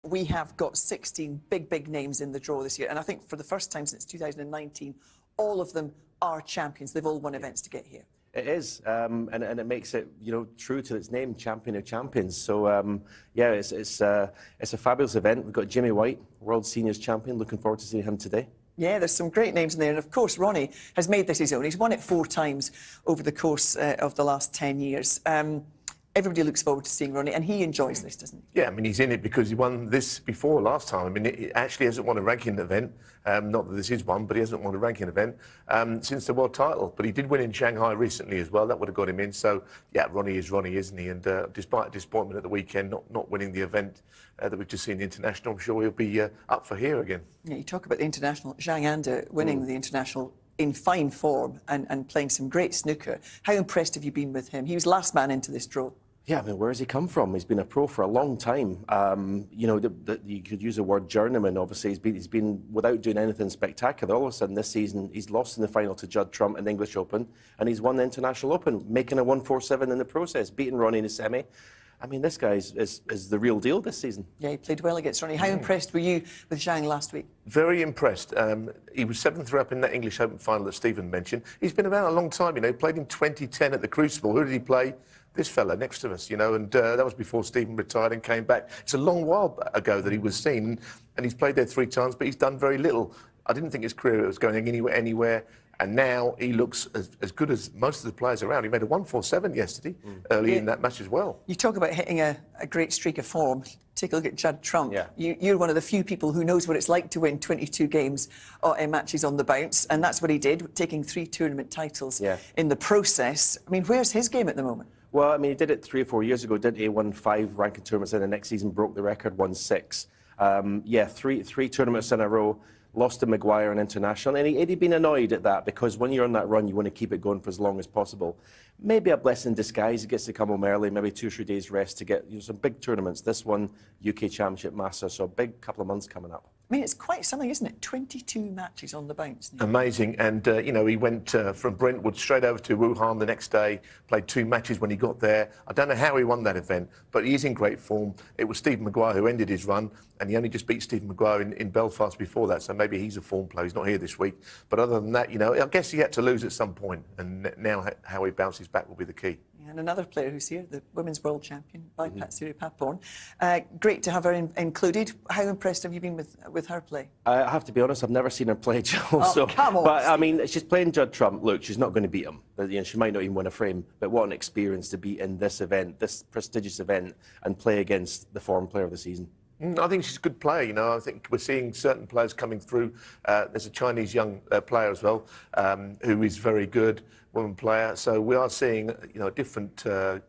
we have got 16 big names in the draw this year. And I think for the first time since 2019, all of them are champions. They've all won events to get here. It is, and it makes it, true to its name, Champion of Champions. So, yeah, it's a fabulous event. We've got Jimmy White, World Seniors Champion. Looking forward to seeing him today. Yeah, there's some great names in there. And, of course, Ronnie has made this his own. He's won it 4 times over the course of the last 10 years. Everybody looks forward to seeing Ronnie, and he enjoys this, doesn't he? Yeah, I mean, he's in it because he won this before last time. I mean, it actually hasn't won a ranking event. Not that this is one, but he hasn't won a ranking event since the world title. But he did win in Shanghai recently as well. That would have got him in. So, yeah, Ronnie is Ronnie, isn't he? And despite disappointment at the weekend, not winning the event that we've just seen the international, I'm sure he'll be up for here again. Yeah, you talk about the international. Zhang Anda winning the international in fine form and playing some great snooker. How impressed have you been with him? He was last man into this draw. Yeah, I mean, where has he come from? He's been a pro for a long time. You could use the word journeyman. Obviously, he's been without doing anything spectacular. All of a sudden, this season, he's lost in the final to Judd Trump in the English Open, and he's won the International Open, making a 1-4-7 in the process, beating Ronnie in the semi. I mean, this guy is the real deal this season. Yeah, he played well against Ronnie. How impressed were you with Zhang last week? Very impressed. He was 7th up in that English Open final that Stephen mentioned. He's been around a long time, He played in 2010 at the Crucible. Who did he play? This fella next to us, and that was before Stephen retired and came back. It's a long while ago that he was seen, and he's played there 3 times, but he's done very little. I didn't think his career was going anywhere, and now he looks as good as most of the players around. He made a 1-4-7 yesterday, early in that match as well. You talk about hitting a great streak of form. Take a look at Judd Trump. Yeah. You're one of the few people who knows what it's like to win 22 games in matches on the bounce, and that's what he did, taking 3 tournament titles in the process. I mean, where's his game at the moment? Well, I mean, he did it 3 or 4 years ago, didn't he? Won 5 ranking tournaments, and the next season broke the record, won 6. Yeah, three tournaments in a row, lost to Maguire in international, and he'd been annoyed at that because when you're on that run, you want to keep it going for as long as possible. Maybe a blessing in disguise. He gets to come home early, maybe 2 or 3 days rest to get some big tournaments. This one, UK Championship, Masters, so a big couple of months coming up. I mean, it's quite something, isn't it? 22 matches on the bounce. Amazing. And, he went from Brentwood straight over to Wuhan the next day, played 2 matches when he got there. I don't know how he won that event, but he is in great form. It was Stephen Maguire who ended his run, and he only just beat Stephen Maguire in Belfast before that, so maybe he's a form player. He's not here this week. But other than that, I guess he had to lose at some point, and now how he bounces back will be the key. And another player who's here, the Women's World Champion, Baipat Siripaporn. Great to have her included. How impressed have you been with her play? I have to be honest, I've never seen her play, Jill. Oh, come on. But, I mean, she's playing Judd Trump. Look, she's not going to beat him. She might not even win a frame, but what an experience to be in this event, this prestigious event, and play against the foreign player of the season. I think she's a good player, I think we're seeing certain players coming through. There's a Chinese young player as well, who is very good, woman player. So we are seeing, a different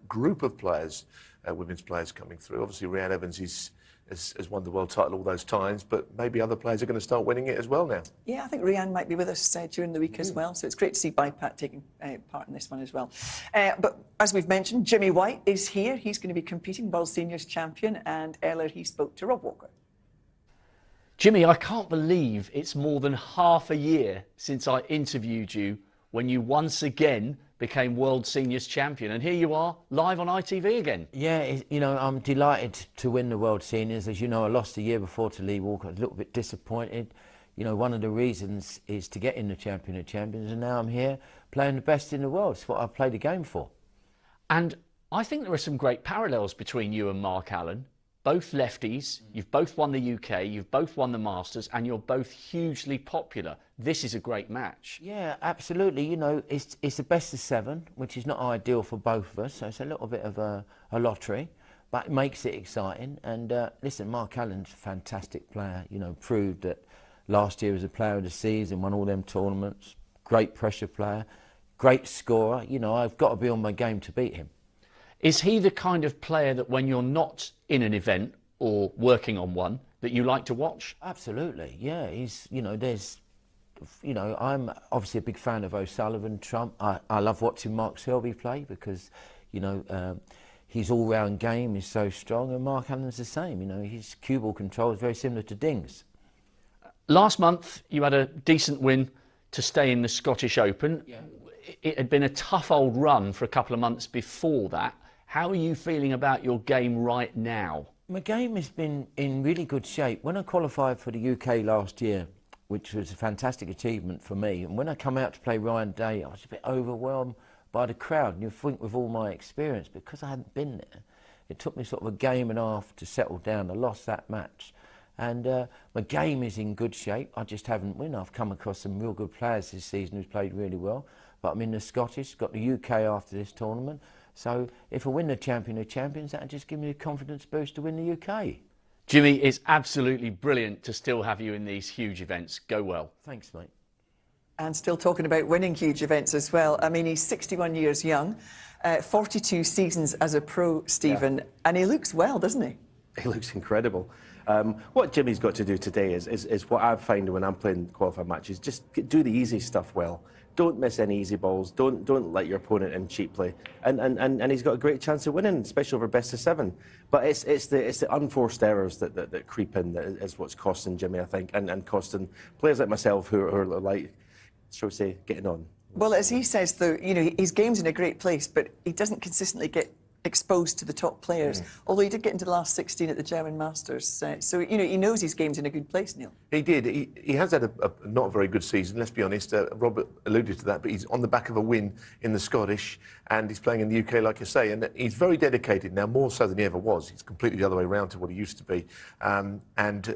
group of players, women's players coming through. Obviously, Rhiannon Evans has won the world title all those times, but maybe other players are going to start winning it as well now. Yeah, I think Rhiannon might be with us during the week as well, so it's great to see Baipat taking part in this one as well. But as we've mentioned, Jimmy White is here. He's going to be competing, World Seniors Champion, and earlier he spoke to Rob Walker. Jimmy, I can't believe it's more than half a year since I interviewed you when you once again became World Seniors Champion, and here you are live on ITV again. Yeah, I'm delighted to win the World Seniors. As you know, I lost the year before to Lee Walker. I was a little bit disappointed. One of the reasons is to get in the Champion of Champions, and now I'm here playing the best in the world. It's what I played the game for. And I think there are some great parallels between you and Mark Allen. Both lefties, you've both won the UK, you've both won the Masters, and you're both hugely popular. This is a great match. Yeah, absolutely. It's the best of 7, which is not ideal for both of us, so it's a little bit of a lottery, but it makes it exciting. And listen, Mark Allen's a fantastic player, proved that last year was a player of the season, won all them tournaments, great pressure player, great scorer. I've got to be on my game to beat him. Is he the kind of player that when you're not in an event or working on one, that you like to watch? Absolutely, yeah. I'm obviously a big fan of O'Sullivan, Trump. I love watching Marcel play because, his all-round game is so strong, and Mark Allen's the same. His cue ball control is very similar to Ding's. Last month, you had a decent win to stay in the Scottish Open. Yeah. It had been a tough old run for a couple of months before that. How are you feeling about your game right now? My game has been in really good shape. When I qualified for the UK last year, which was a fantastic achievement for me, and when I come out to play Ryan Day, I was a bit overwhelmed by the crowd. And you think with all my experience, because I hadn't been there, it took me sort of a game and a half to settle down. I lost that match. And my game is in good shape. I just haven't won. I've come across some real good players this season who's played really well. But I'm in the Scottish, got the UK after this tournament. So if I win the Champion of Champions, that'll just give me a confidence boost to win the UK. Jimmy, it's absolutely brilliant to still have you in these huge events. Go well. Thanks, mate. And still talking about winning huge events as well. I mean, he's 61 years young, 42 seasons as a pro, Stephen, and he looks well, doesn't he? He looks incredible. What Jimmy's got to do today is what I've found when I'm playing qualified matches, just do the easy stuff well. Don't miss any easy balls. Don't let your opponent in cheaply. And he's got a great chance of winning, especially over best of 7. But it's the unforced errors that creep in that is what's costing Jimmy, I think, and costing players like myself who are like, shall we say, getting on. Well, as he says, though, you know, his game's in a great place, but he doesn't consistently get exposed to the top players, although he did get into the last 16 at the German Masters. So, you know, he knows his game's in a good place, Neil. He did. He has had a not very good season, let's be honest. Robert alluded to that, but he's on the back of a win in the Scottish, and he's playing in the UK, like you say, and he's very dedicated now, more so than he ever was. He's completely the other way around to what he used to be. And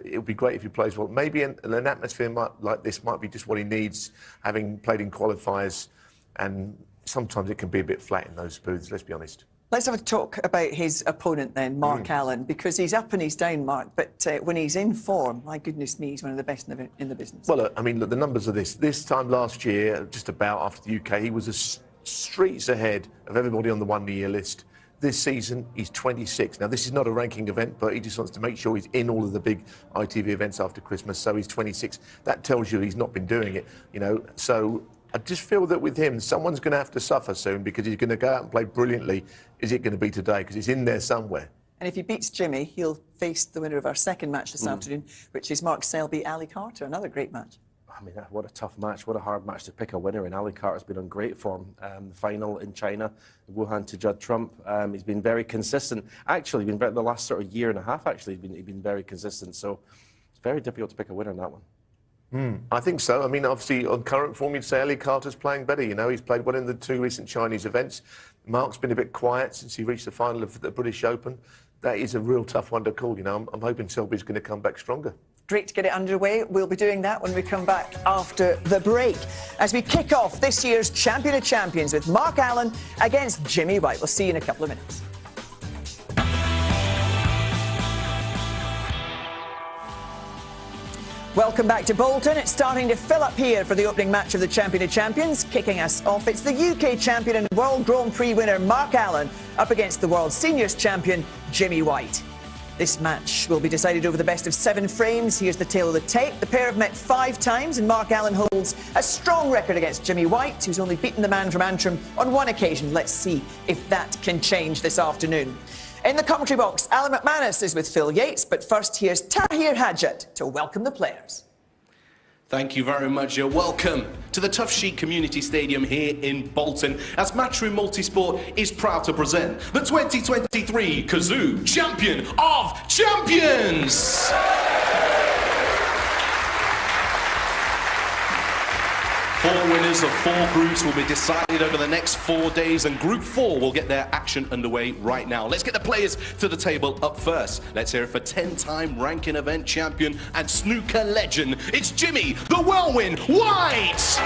it would be great if he plays well. Maybe an atmosphere like this might be just what he needs, having played in qualifiers, and sometimes it can be a bit flat in those booths, let's be honest. Let's have a talk about his opponent then, Mark Allen, because he's up and he's down, Mark, but when he's in form, my goodness me, he's one of the best in the business. Well, I mean, look, the numbers are this time last year, just about after the UK, he was streets ahead of everybody on the one-year list. This season, he's 26. Now, this is not a ranking event, but he just wants to make sure he's in all of the big ITV events after Christmas, so he's 26. That tells you he's not been doing it, you know, so I just feel that with him, someone's going to have to suffer soon because he's going to go out and play brilliantly. Is it going to be today? Because he's in there somewhere. And if he beats Jimmy, he'll face the winner of our second match this afternoon, which is Marcel beat Ali Carter. Another great match. I mean, what a tough match, what a hard match to pick a winner. And Ali Carter's been on great form. The final in China, Wuhan to Judd Trump. He's been very consistent. Actually, the last sort of year and a half, actually, he's been very consistent. So it's very difficult to pick a winner in that one. I think so. I mean, obviously, on current form, you'd say Ali Carter's playing better. You know, he's played well in the 2 recent Chinese events. Mark's been a bit quiet since he reached the final of the British Open. That is a real tough one to call, you know. I'm hoping Selby's going to come back stronger. Great to get it underway. We'll be doing that when we come back after the break, as we kick off this year's Champion of Champions with Mark Allen against Jimmy White. We'll see you in a couple of minutes. Welcome back to Bolton. It's starting to fill up here for the opening match of the Champion of Champions. Kicking us off, it's the UK champion and World Grand Prix winner Mark Allen up against the World Seniors champion Jimmy White. This match will be decided over the best of 7 frames. Here's the tale of the tape. The pair have met 5 times and Mark Allen holds a strong record against Jimmy White, who's only beaten the man from Antrim on 1 occasion. Let's see if that can change this afternoon. In the commentary box, Alan McManus is with Phil Yates, but first here's Tahir Hadjat to welcome the players. Thank you very much. Welcome to the Tough Sheet Community Stadium here in Bolton, as Matchroom Multisport is proud to present the 2023 Kazoo Champion of Champions. 4 winners of 4 groups will be decided over the next 4 days, and Group 4 will get their action underway right now. Let's get the players to the table up first. Let's hear it for 10-time ranking event champion and snooker legend. It's Jimmy the Whirlwind White!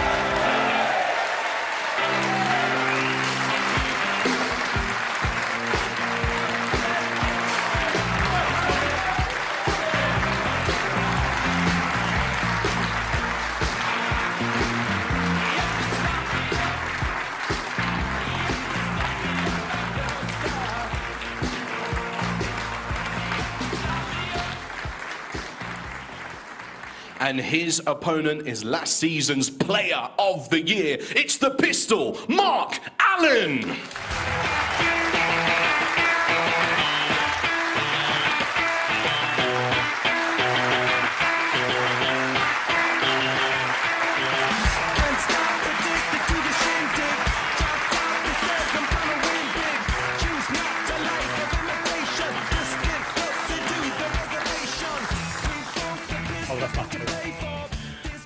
And his opponent is last season's Player of the Year. It's the Pistol, Mark Allen.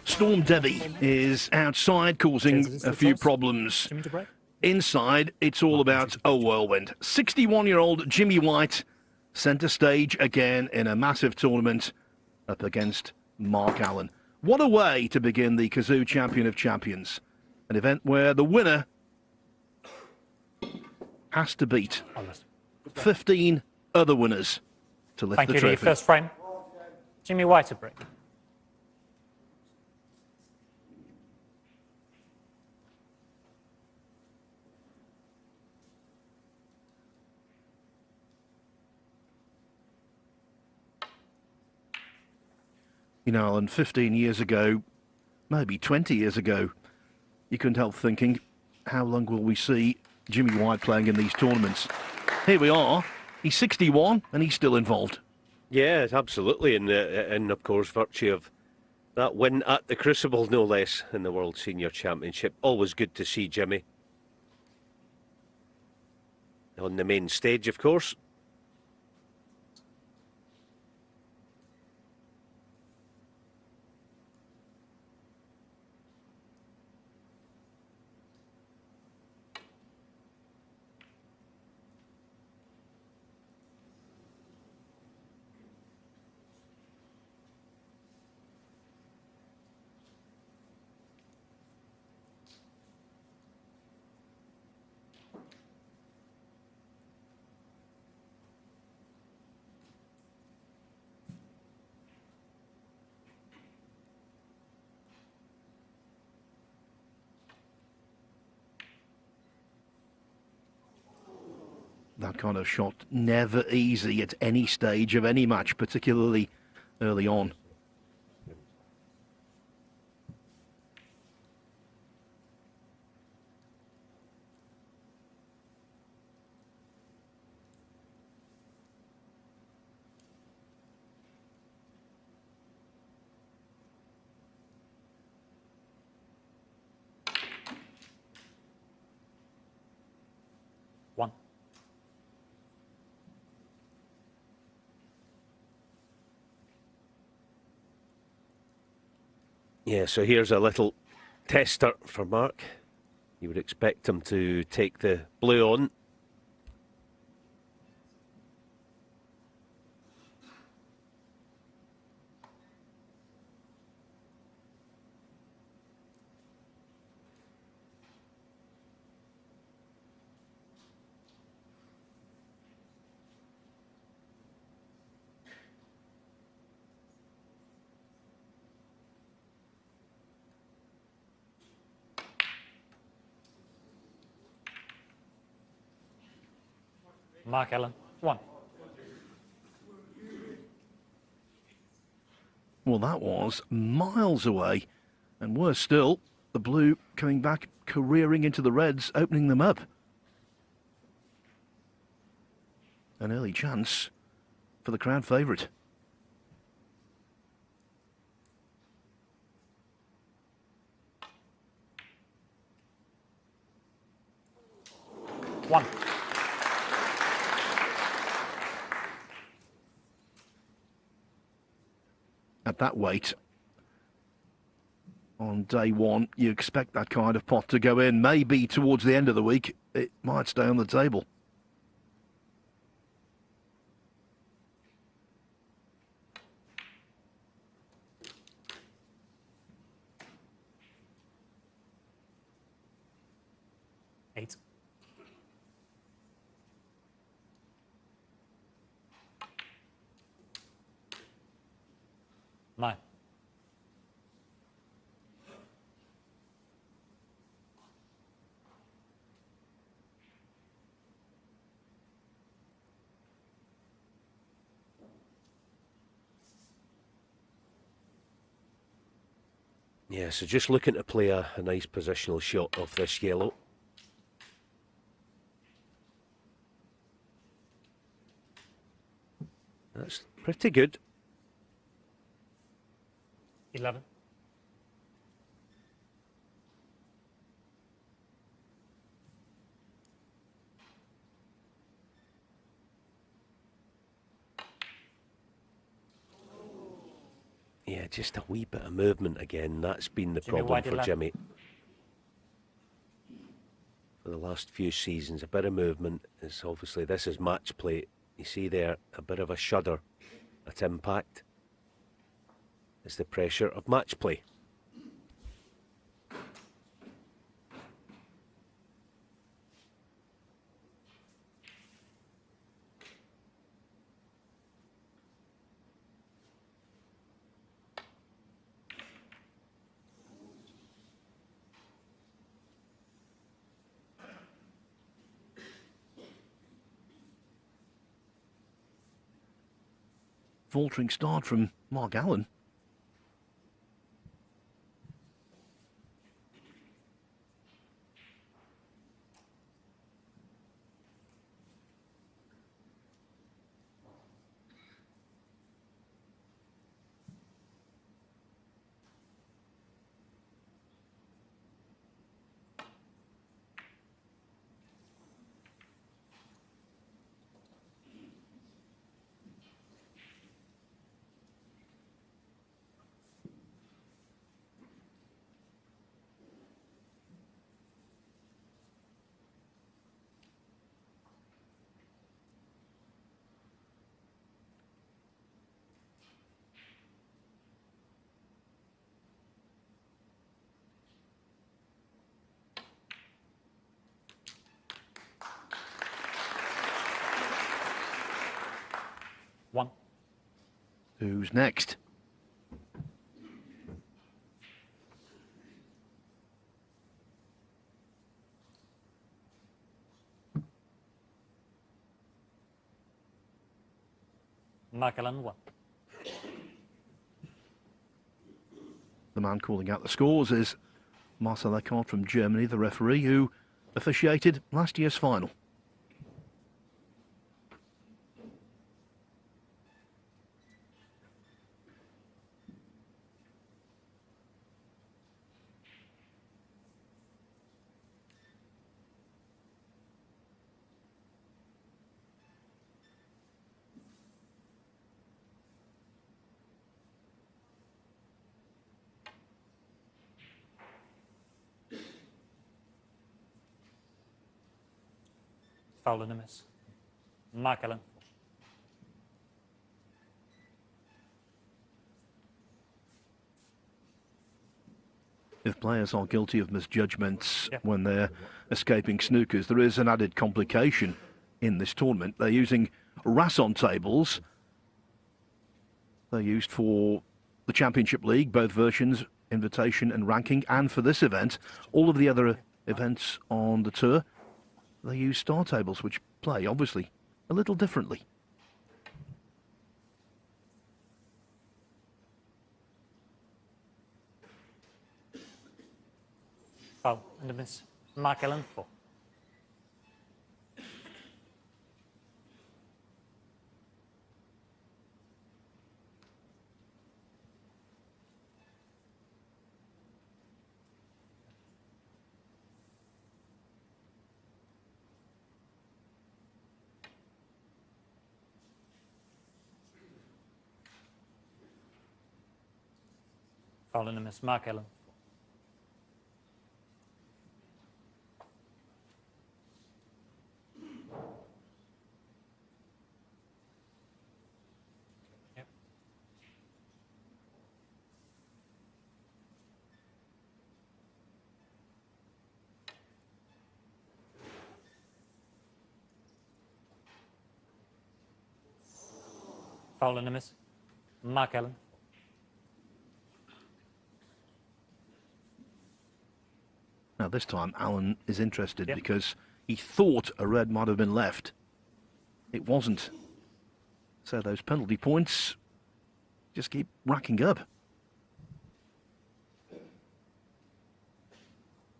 Storm Debbie is outside, causing a few problems. Inside, it's all about a whirlwind. 61-year-old Jimmy White, centre stage again in a massive tournament up against Mark Allen. What a way to begin the Kazoo Champion of Champions. An event where the winner has to beat 15 other winners to lift Thank the you. trophy. Your first frame. Jimmy White, a brick. You know, Alan, 15 years ago, maybe 20 years ago, you couldn't help thinking, how long will we see Jimmy White playing in these tournaments? Here we are. He's 61 and he's still involved. Yeah, absolutely. And of course, virtue of that win at the Crucible, no less, in the World Senior Championship. Always good to see Jimmy on the main stage, of course. That kind of shot, never easy at any stage of any match, particularly early on. One. Yeah, so here's a little tester for Mark. You would expect him to take the blue on. Mark Allen, one. Well, that was miles away. And worse still, the blue coming back, careering into the reds, opening them up. An early chance for the crowd favourite. One. At that weight, on day one, you expect that kind of pot to go in. Maybe towards the end of the week, it might stay on the table. Eight. Nine. Yeah, so just looking to play a nice positional shot off this yellow. That's pretty good. 11. Yeah, just a wee bit of movement again. That's been the Jimmy problem White, for 11. Jimmy. For the last few seasons, a bit of movement is obviously, this is match play. You see there, a bit of a shudder at impact. It's the pressure of match play. Faltering start from Mark Allen. One. Who's next? Mark Allen, 1. The man calling out the scores is Marcel Eckardt from Germany, the referee who officiated last year's final. Foul and a miss. Mark Allen. If players are guilty of misjudgments when they're escaping snookers, there is an added complication in this tournament. They're using Rasson tables. They're used for the Championship League, both versions, invitation and ranking, and for this event. All of the other events on the tour, they use star tables, which play, obviously, a little differently. Foul and a miss. Mark Allen, 4. Foul and a miss. Mark Allen. Yep. Foul and a miss. Mark Allen. Now, this time, Allen is interested because he thought a red might have been left. It wasn't. So those penalty points just keep racking up.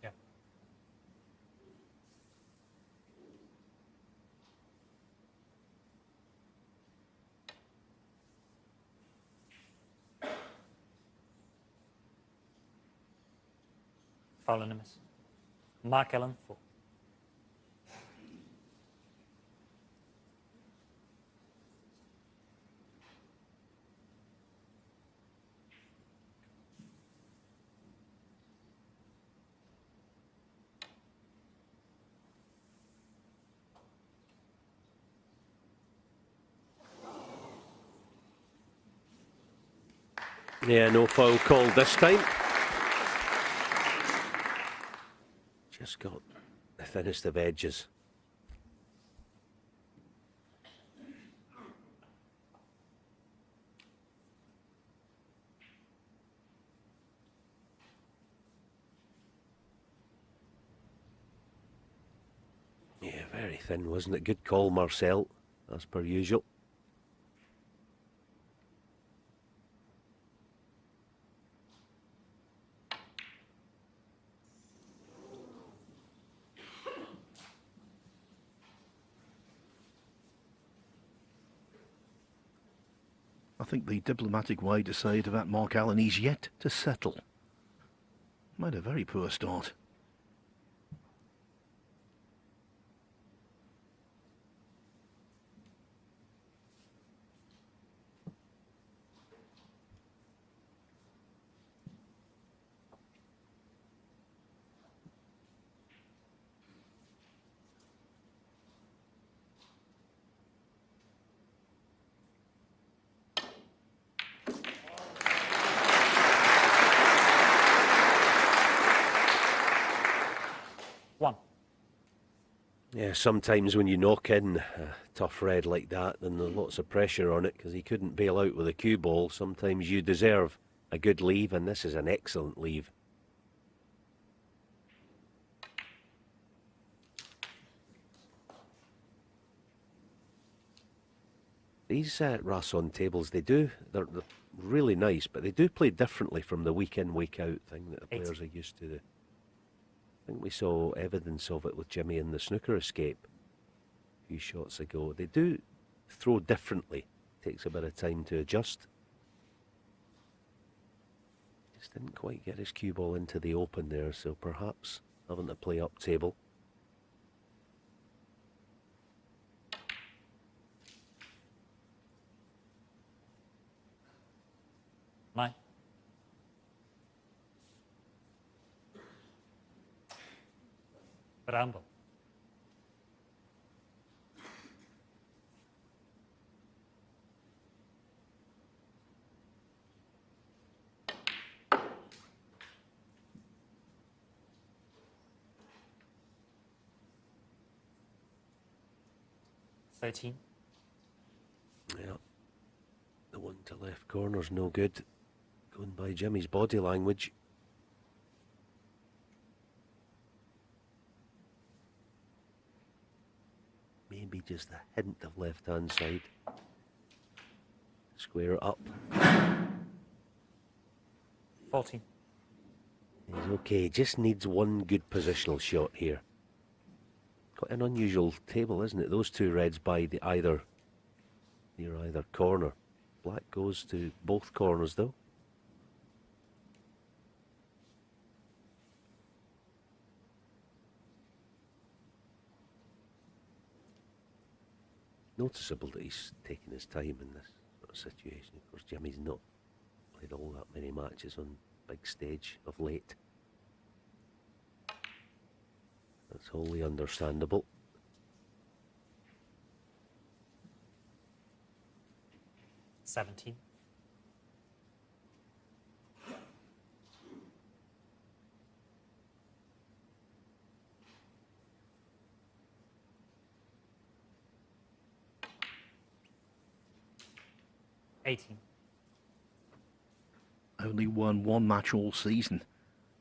Yeah. Foul and a miss. Mark Allen, 4. Yeah, no foul called this time. Just got the thinnest of edges. Yeah, very thin, wasn't it? Good call, Marcel, as per usual. I think the diplomatic way to say it about Mark Allen, he's yet to settle. Made a very poor start. Yeah, sometimes when you knock in a tough red like that, then there's lots of pressure on it because he couldn't bail out with a cue ball. Sometimes you deserve a good leave, and this is an excellent leave. These Rasson tables, they're really nice, but they do play differently from the week in, week out thing that the players are used to. I think we saw evidence of it with Jimmy in the snooker escape a few shots ago. They do throw differently. Takes a bit of time to adjust. Just didn't quite get his cue ball into the open there, so perhaps having to play up table. Nine. Ramble. Yeah. The one to left corner's no good. Going by Jimmy's body language. Maybe just a hint of left-hand side. Square it up. 14. He's okay, just needs one good positional shot here. Quite an unusual table, isn't it? Those two reds by the near either corner. Black goes to both corners though. Noticeable that he's taking his time in this sort of situation. Of course, Jimmy's not played all that many matches on big stage of late. That's wholly understandable. $17. $18. Only won one match all season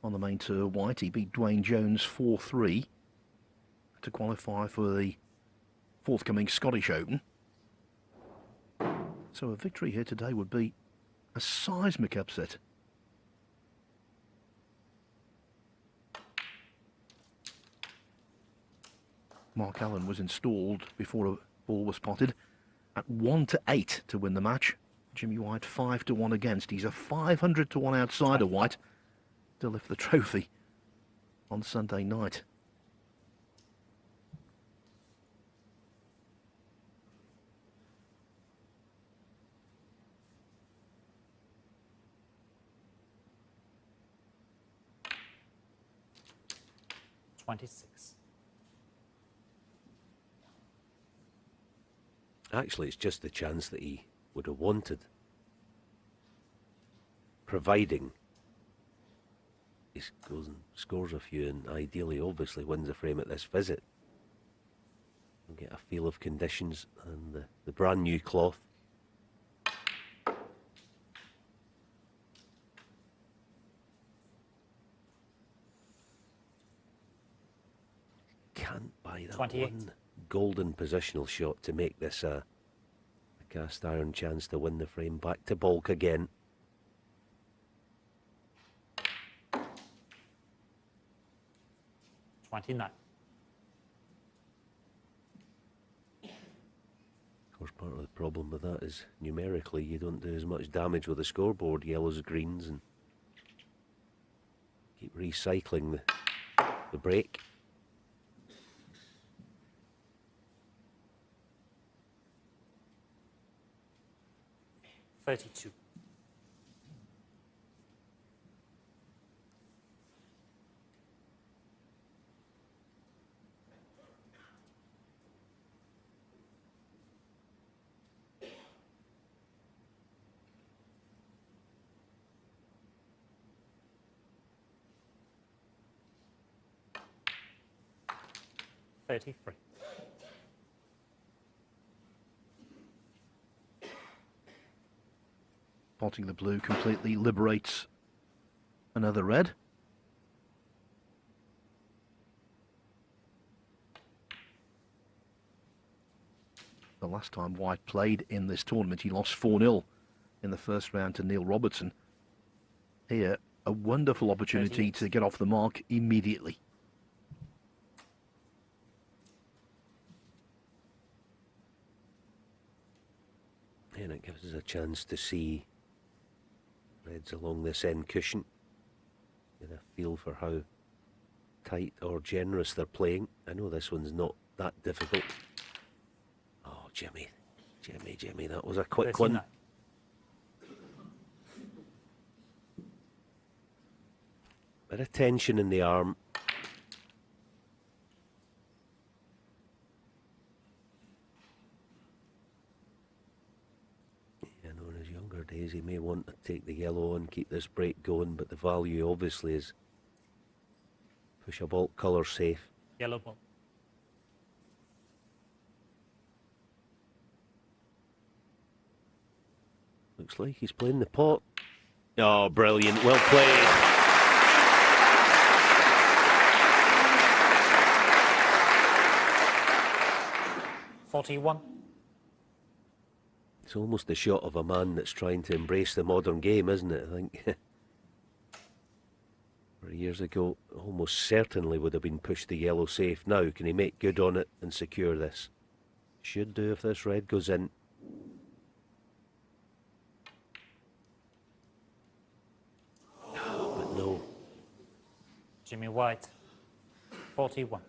on the main tour. White, he beat Dwayne Jones 4-3 to qualify for the forthcoming Scottish Open. So a victory here today would be a seismic upset. Mark Allen was installed before a ball was spotted at 1-8 to win the match. Jimmy White 5-1 against. He's a 500-1 outsider, White, to lift the trophy on Sunday night. $26. Actually, it's just the chance that he would have wanted. providing he goes and scores a few and ideally, obviously, wins a frame at this visit. We'll get a feel of conditions and the brand new cloth. Can't buy that 28. one golden positional shot to make this a cast iron chance to win the frame. Back to Bolk again. $29. Of course, part of the problem with that is numerically you don't do as much damage with the scoreboard, yellows, greens, and keep recycling the break. $32. $33. Spotting the blue completely liberates another red. The last time White played in this tournament, he lost 4-0 in the first round to Neil Robertson. Here, a wonderful opportunity to get off the mark immediately. And it gives us a chance to see reds along this end cushion. Get a feel for how tight or generous they're playing. I know this one's not that difficult. Oh, Jimmy, that was a quick 39. one. Bit of tension in the arm. Days he may want to take the yellow and keep this break going, but the value obviously is push a Bolt colour safe. Yellow ball. Looks like he's playing the pot. Oh, brilliant. Well played. $41. It's almost the shot of a man that's trying to embrace the modern game, isn't it? I think 4 years ago, almost certainly would have been pushed the yellow safe. Now, can he make good on it and secure this? Should do if this red goes in. But no. Jimmy White. 41.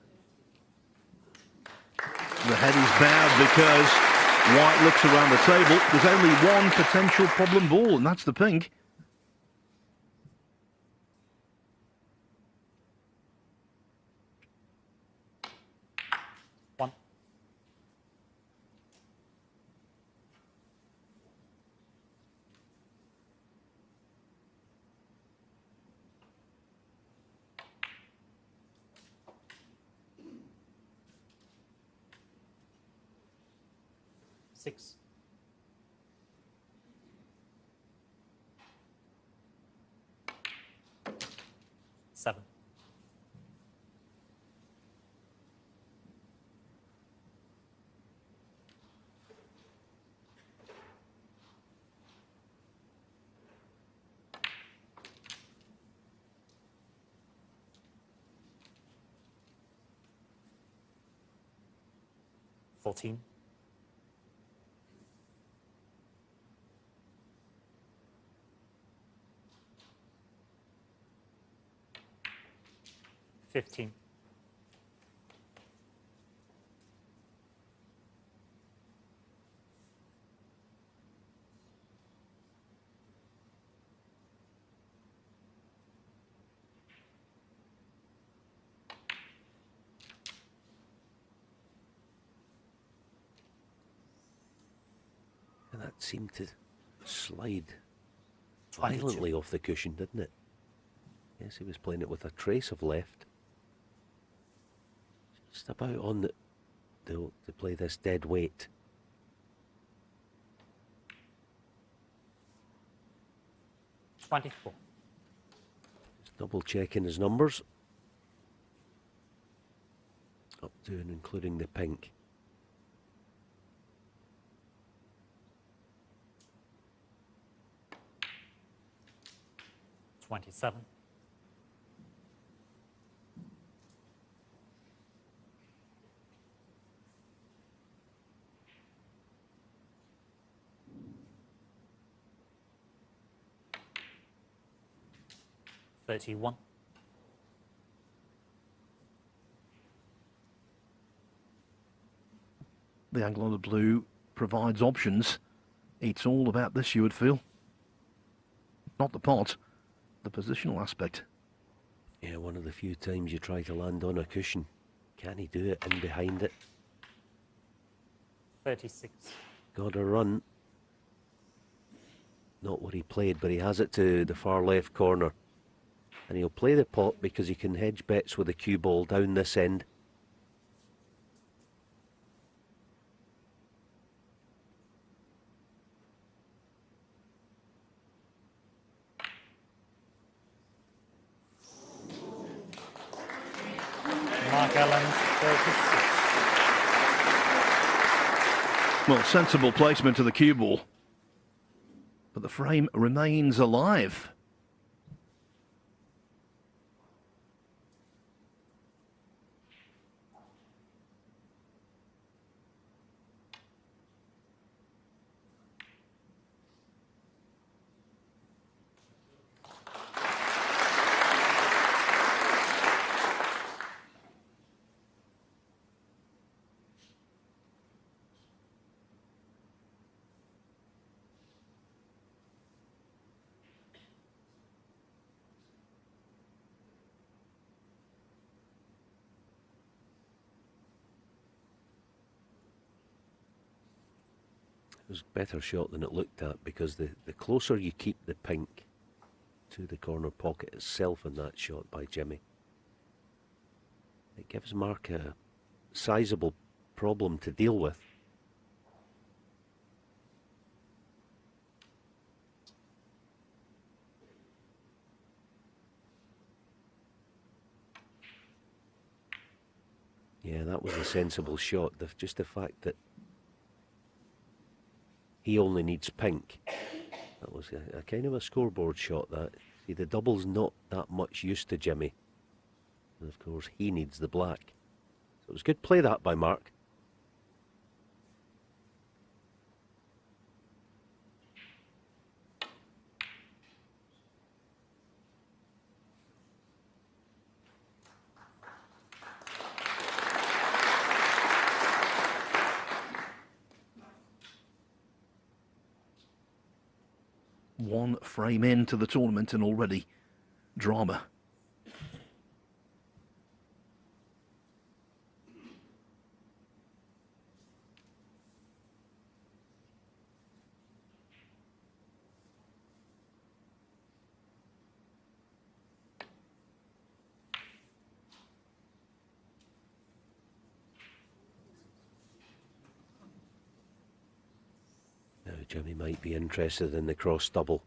The head is bowed because White looks around the table. There's only one potential problem ball, and that's the pink. One. Six. Seven. $14. 15. And that seemed to slide violently off the cushion, didn't it? Yes, he was playing it with a trace of left. Just about on the, to play this dead weight. $24. Just double checking his numbers. Up to and including the pink. $27. $31. The angle on the blue provides options. It's all about this, you would feel. Not the pot, the positional aspect. Yeah, one of the few times you try to land on a cushion. Can he do it in behind it? 36. Got a run. Not what he played, but he has it to the far left corner. And he'll play the pot because he can hedge bets with a cue ball down this end. Marcel, 36. Well, sensible placement to the cue ball. But the frame remains alive. It was a better shot than it looked at because the closer you keep the pink to the corner pocket itself in that shot by Jimmy, it gives Mark a sizable problem to deal with. Yeah, that was a sensible shot. Just the fact that he only needs pink. That was a kind of a scoreboard shot, that. See, the double's not that much use to Jimmy. And of course, he needs the black. So it was good play that by Mark. One frame into the tournament and already drama. Now Jimmy might be interested in the cross double.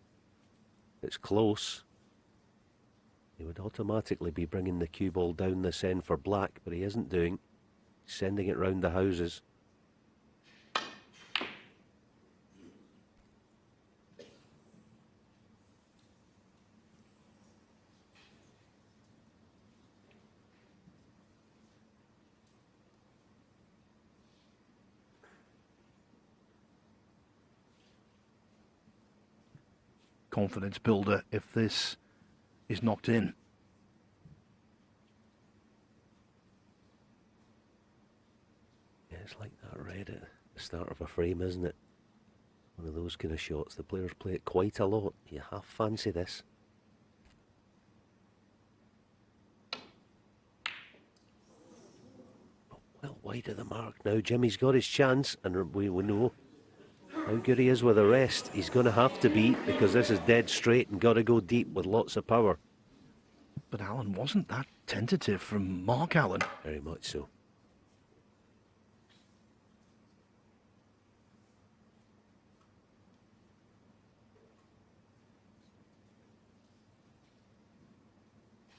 It's close. He would automatically be bringing the cue ball down this end for black, but he isn't doing. He's sending it round the houses. Confidence builder if this is knocked in. Yeah, it's like that red at the start of a frame, isn't it? One of those kind of shots. The players play it quite a lot. You half fancy this. Well, wide of the mark now. Jimmy's got his chance, and we know How good he is with the rest, he's going to have to beat, because this is dead straight and got to go deep with lots of power. But Allen wasn't that tentative from Mark Allen. Very much so.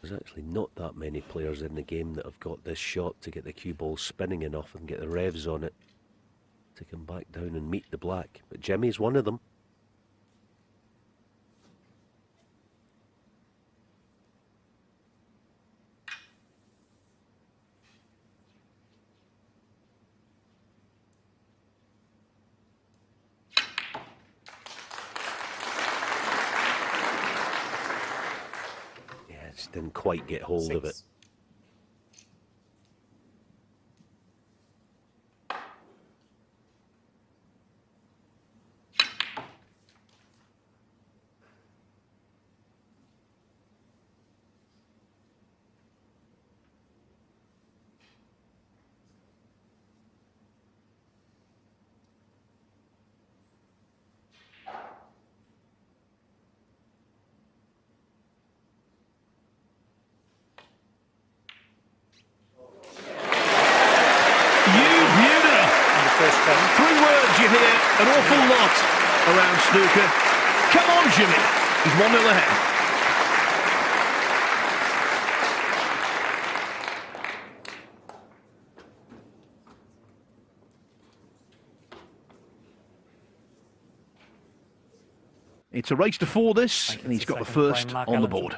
There's actually not that many players in the game that have got this shot to get the cue ball spinning enough and get the revs on it to come back down and meet the black. But Jimmy's one of them. Didn't quite get hold of it. Three words you hear an awful lot around snooker. Come on, Jimmy. He's 1-0 ahead. It's a race to 4 this, and he's got the first on the board.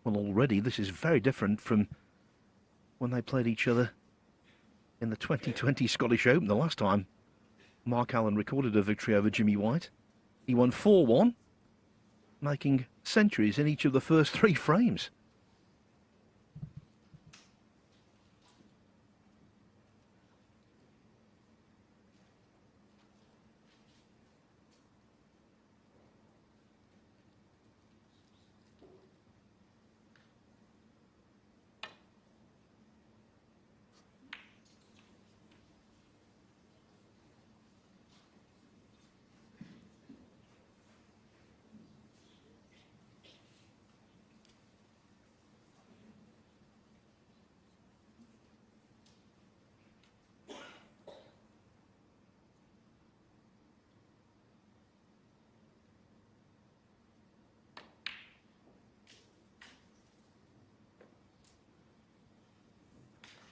Well, already this is very different from when they played each other in the 2020 Scottish Open, the last time Mark Allen recorded a victory over Jimmy White. He won 4-1, making centuries in each of the first 3 frames.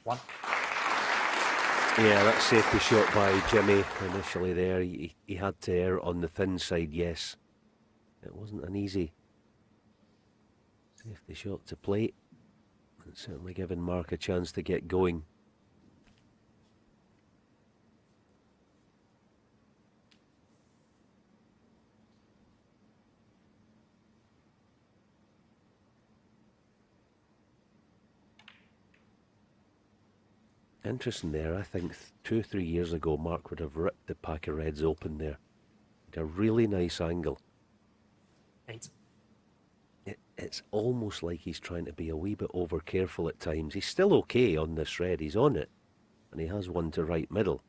One. Yeah, that safety shot by Jimmy initially there. He had to err on the thin side, yes. It wasn't an easy safety shot to play. It's certainly given Mark a chance to get going. Interesting there. I think 2 or 3 years ago, Mark would have ripped the pack of reds open there. At a really nice angle. 8. It's almost like he's trying to be a wee bit over careful at times. He's still okay on this red. He's on it. And he has one to right middle.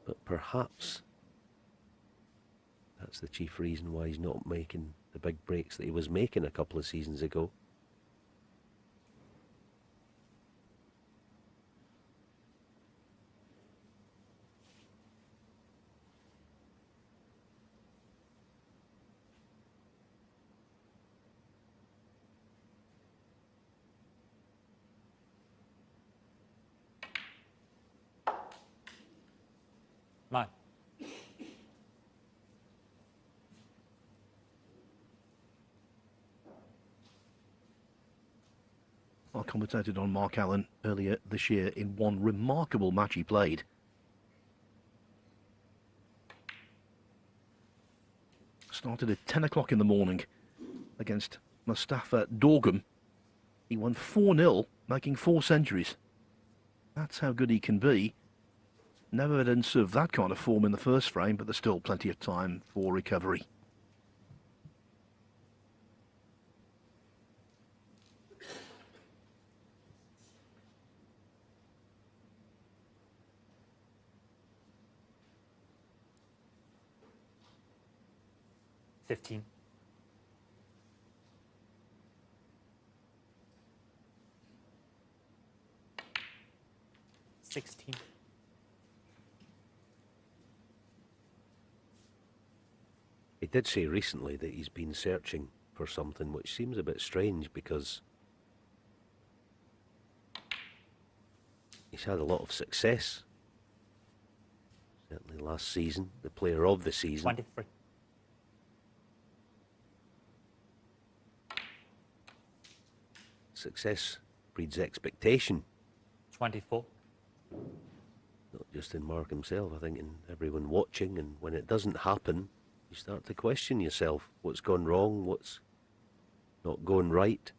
But perhaps that's the chief reason why he's not making the big breaks that he was making a couple of seasons ago. Nine. I commentated on Mark Allen earlier this year in one remarkable match he played. Started at 10 o'clock in the morning against Mustafa Dorgum. He won 4-0, making 4 centuries. That's how good he can be. No evidence of that kind of form in the first frame, but there's still plenty of time for recovery. $15. 16. He did say recently that he's been searching for something, which seems a bit strange because he's had a lot of success. Certainly last season, the player of the season. 23. Success breeds expectation. 24. Not just in Mark himself, I think in everyone watching, and when it doesn't happen, you start to question yourself. What's gone wrong? What's not going right?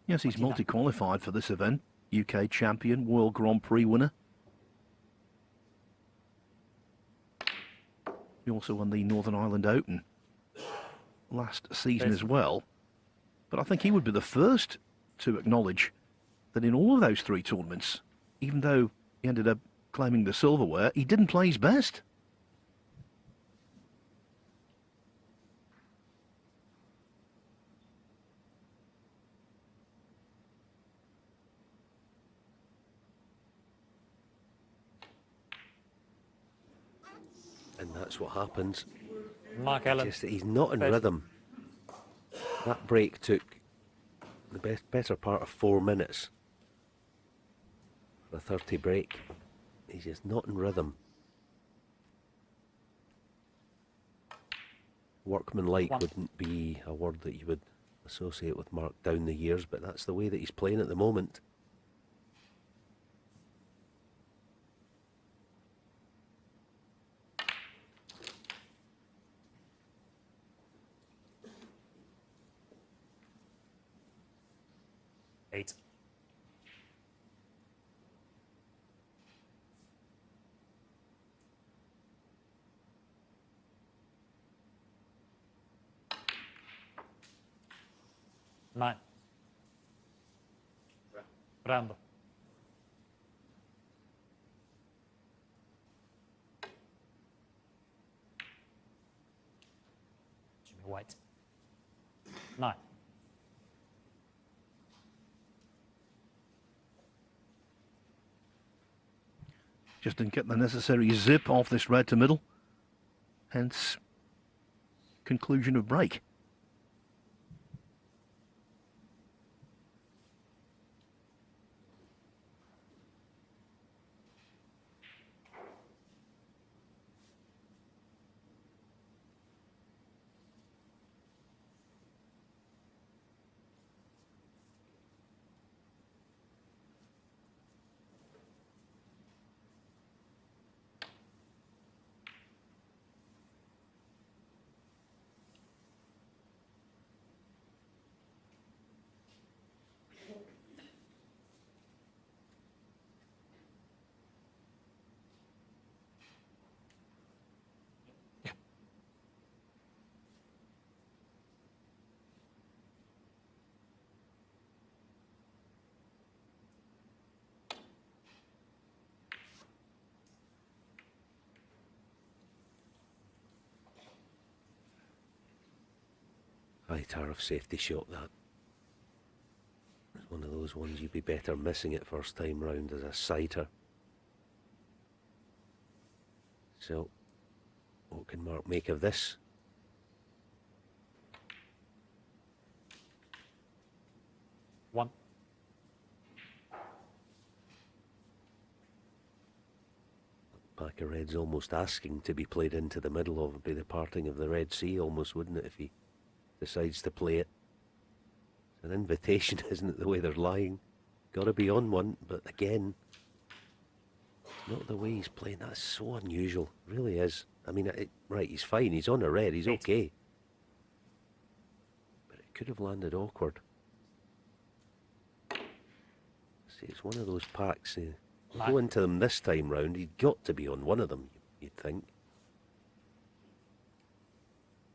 Yes, he's multi-qualified for this event. UK champion, World Grand Prix winner. He also won the Northern Ireland Open last season as well. But I think he would be the first to acknowledge that in all of those three tournaments, even though he ended up claiming the silverware, he didn't play his best. And that's what happens. Mark Allen. Just that he's not in rhythm. That break took the better part of 4 minutes. For a 30 break. He's just not in rhythm. Workmanlike wouldn't be a word that you would associate with Mark down the years, but that's the way that he's playing at the moment. $8. $9. Rambo. Jimmy White. 9. Just didn't get the necessary zip off this red to middle. Hence, conclusion of break. High tariff safety shot, that. It's one of those ones you'd be better missing it first time round as a sighter. So, what can Mark make of this? $1. Pack of reds almost asking to be played into the middle of be the parting of the Red Sea, almost, wouldn't it, if he decides to play it? It's an invitation, isn't it, the way they're lying? Got to be on one, but again, not the way he's playing. That's so unusual, really is. I mean, right, he's fine, he's on a red, he's okay. could have landed awkward. See, it's one of those packs. Go into them this time round, he'd got to be on one of them, you'd think.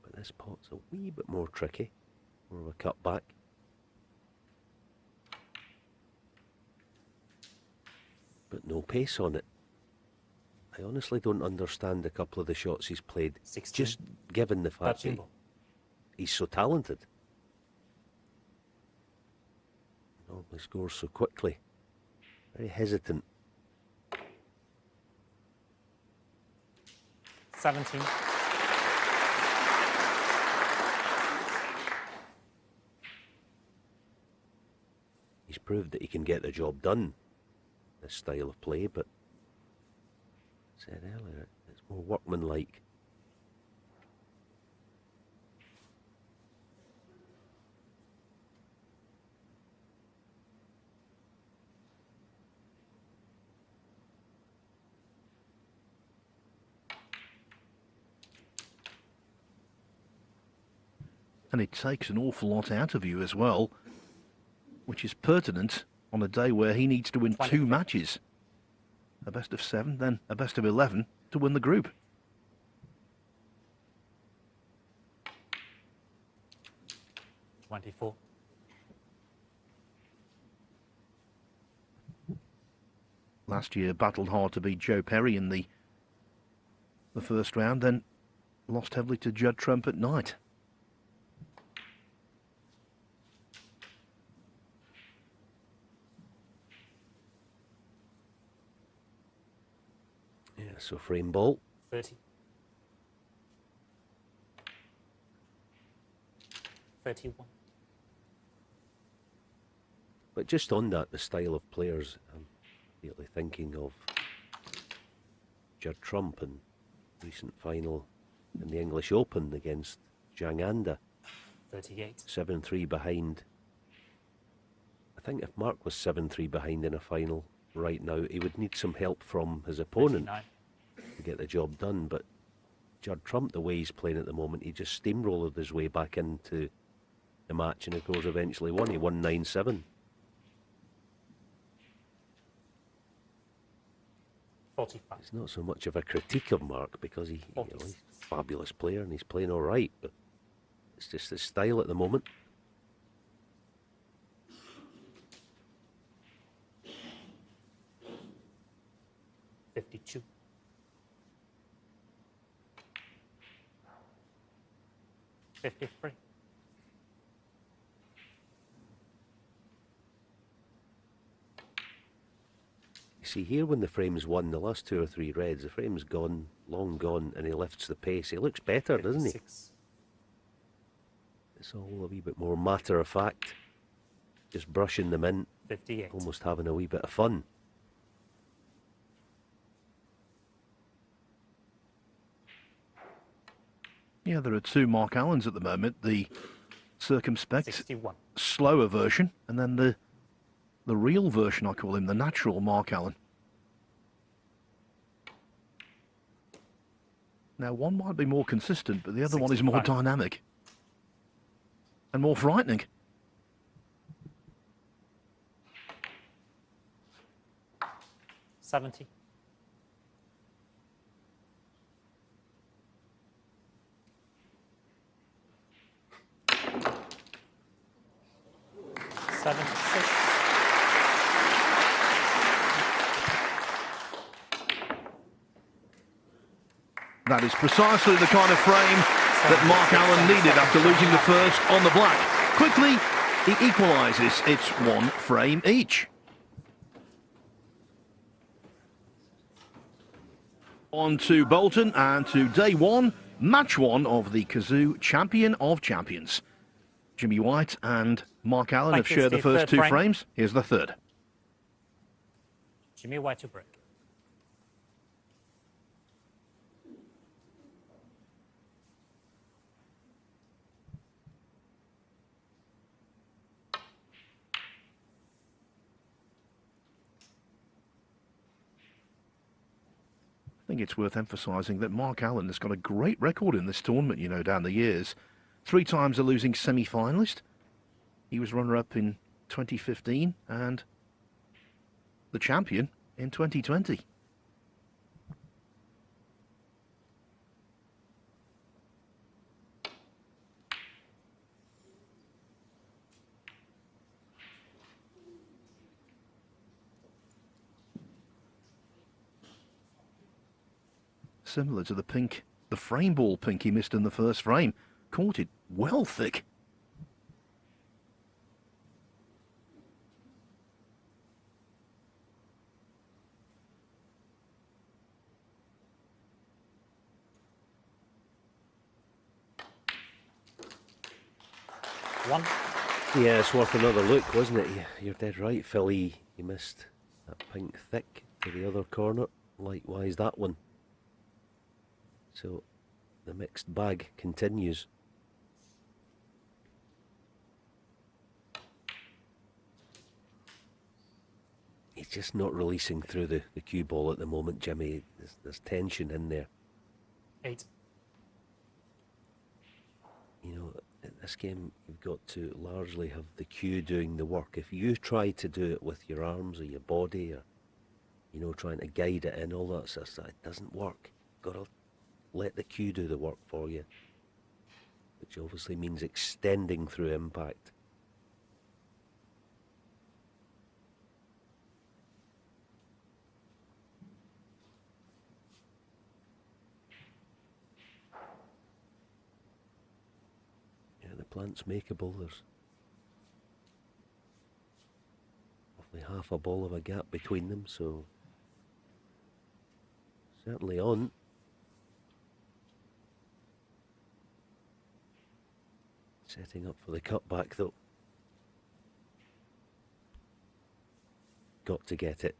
But this pot's a wee bit more tricky, more of a cut back. But no pace on it. I honestly don't understand a couple of the shots he's played, 16. just given the fact that he's so talented. Normally scores so quickly. Very hesitant. 17. He's proved that he can get the job done, this style of play, but I said earlier, it's more workmanlike. And it takes an awful lot out of you as well, which is pertinent on a day where he needs to win 2 matches. A best of 7, then a best of 11 to win the group. $24. Last year battled hard to beat Joe Perry in the first round, then lost heavily to Judd Trump at night. So frame ball. 30. 31. But just on that, the style of players, I'm immediately thinking of Judd Trump in recent final in the English Open against Zhang Anda. 38. 7-3 behind. I think if Mark was 7-3 behind in a final right now, he would need some help from his opponent 39. to get the job done. But Judd Trump, the way he's playing at the moment, he just steamrolled his way back into the match and of course eventually won. He won 9-7. 45. It's not so much of a critique of Mark because he's a fabulous player and he's playing all right, but it's just his style at the moment. $52. 53. You see here when the frame's won, the last 2 or 3 reds, the frame's gone, long gone, and he lifts the pace. He looks better, doesn't he? 56. It's all a wee bit more matter of fact. Just brushing them in, 58. almost having a wee bit of fun. Yeah, there are 2 Mark Allens at the moment. The circumspect, 61. slower version, and then the real version, I call him, the natural Mark Allen. Now, one might be more consistent, but the other one is more 65. dynamic and more frightening. $70. 76. That is precisely the kind of frame that Mark Allen needed after losing the first on the black. Quickly, he equalises. It's 1 frame each. On to Bolton and to day 1, match 1 of the Kazoo Champion of Champions. Jimmy White and Mark Allen have shared the first 2 frames. Here's the third. Jimmy White to break. I think it's worth emphasising that Mark Allen has got a great record in this tournament, you know, down the years. 3 times a losing semi-finalist, He was runner-up in 2015 and the champion in 2020. Similar to the frame ball pink he missed in the first frame. Caught it well thick. One. Yeah, it's worth another look, wasn't it? You're dead right, Phil. He missed that pink thick to the other corner. Likewise, that one. So the mixed bag continues. He's just not releasing through the cue ball at the moment, Jimmy. There's tension in there. 8. You know, in this game, you've got to largely have the cue doing the work. If you try to do it with your arms or your body or, you know, trying to guide it in, all that sort of stuff, it doesn't work. You've got to let the cue do the work for you, which obviously means extending through impact. Yeah, the plant's makeable. There's roughly half a ball of a gap between them, so certainly on. Setting up for the cutback though. Got to get it.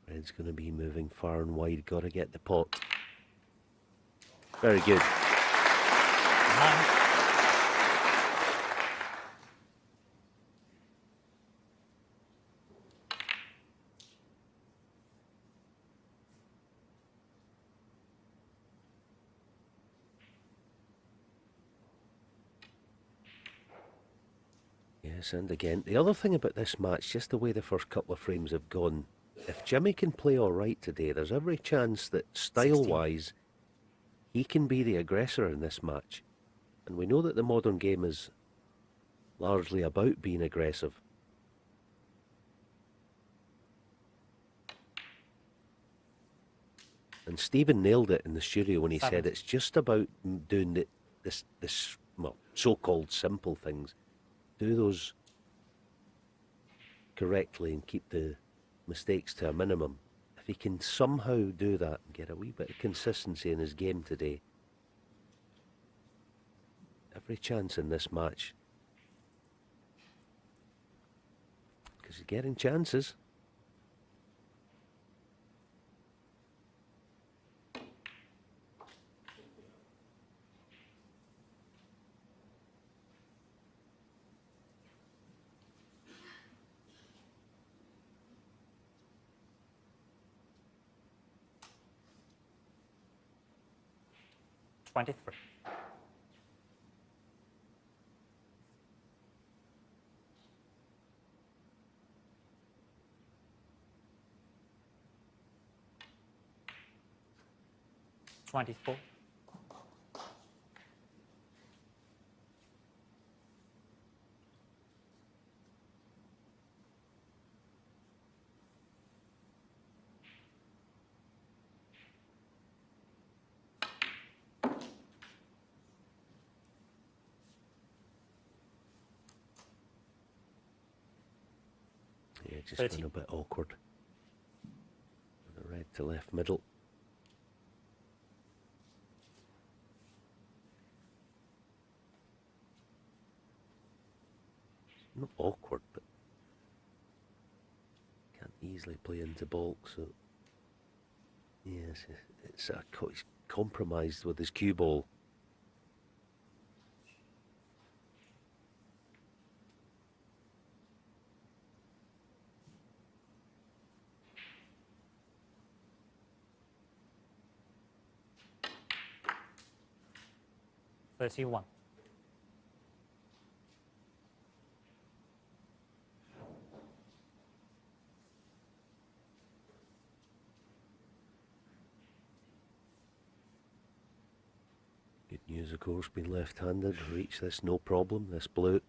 Red's going to be moving far and wide. Got to get the pot. Very good. 9. Yes, and again, the other thing about this match, just the way the first couple of frames have gone, if Jimmy can play all right today, there's every chance that style-wise, he can be the aggressor in this match. And we know that the modern game is largely about being aggressive. And Stephen nailed it in the studio when he said it's just about doing this well, so-called simple things. Do those correctly and keep the mistakes to a minimum. If he can somehow do that and get a wee bit of consistency in his game today, every chance in this match. Because he's getting chances. $23. $24. Yeah, just 30. been a bit awkward. The red to left middle. Not awkward, but can't easily play into bulk, so yes, it's he's compromised with his cue ball. $31. News, of course, being left-handed, reach this no problem, this blue.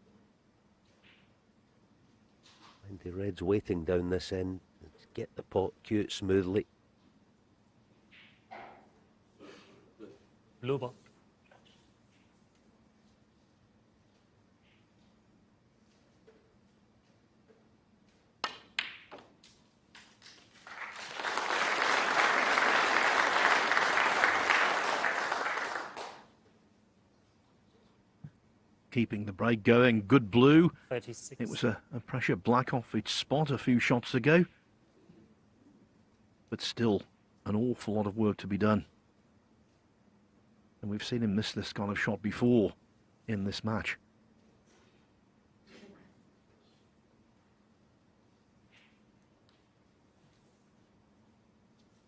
And the red's waiting down this end. Let's get the pot, cue it smoothly. Blue ball. Keeping the break going. Good blue. 36. It was a pressure black off its spot a few shots ago. But still, an awful lot of work to be done. And we've seen him miss this kind of shot before in this match.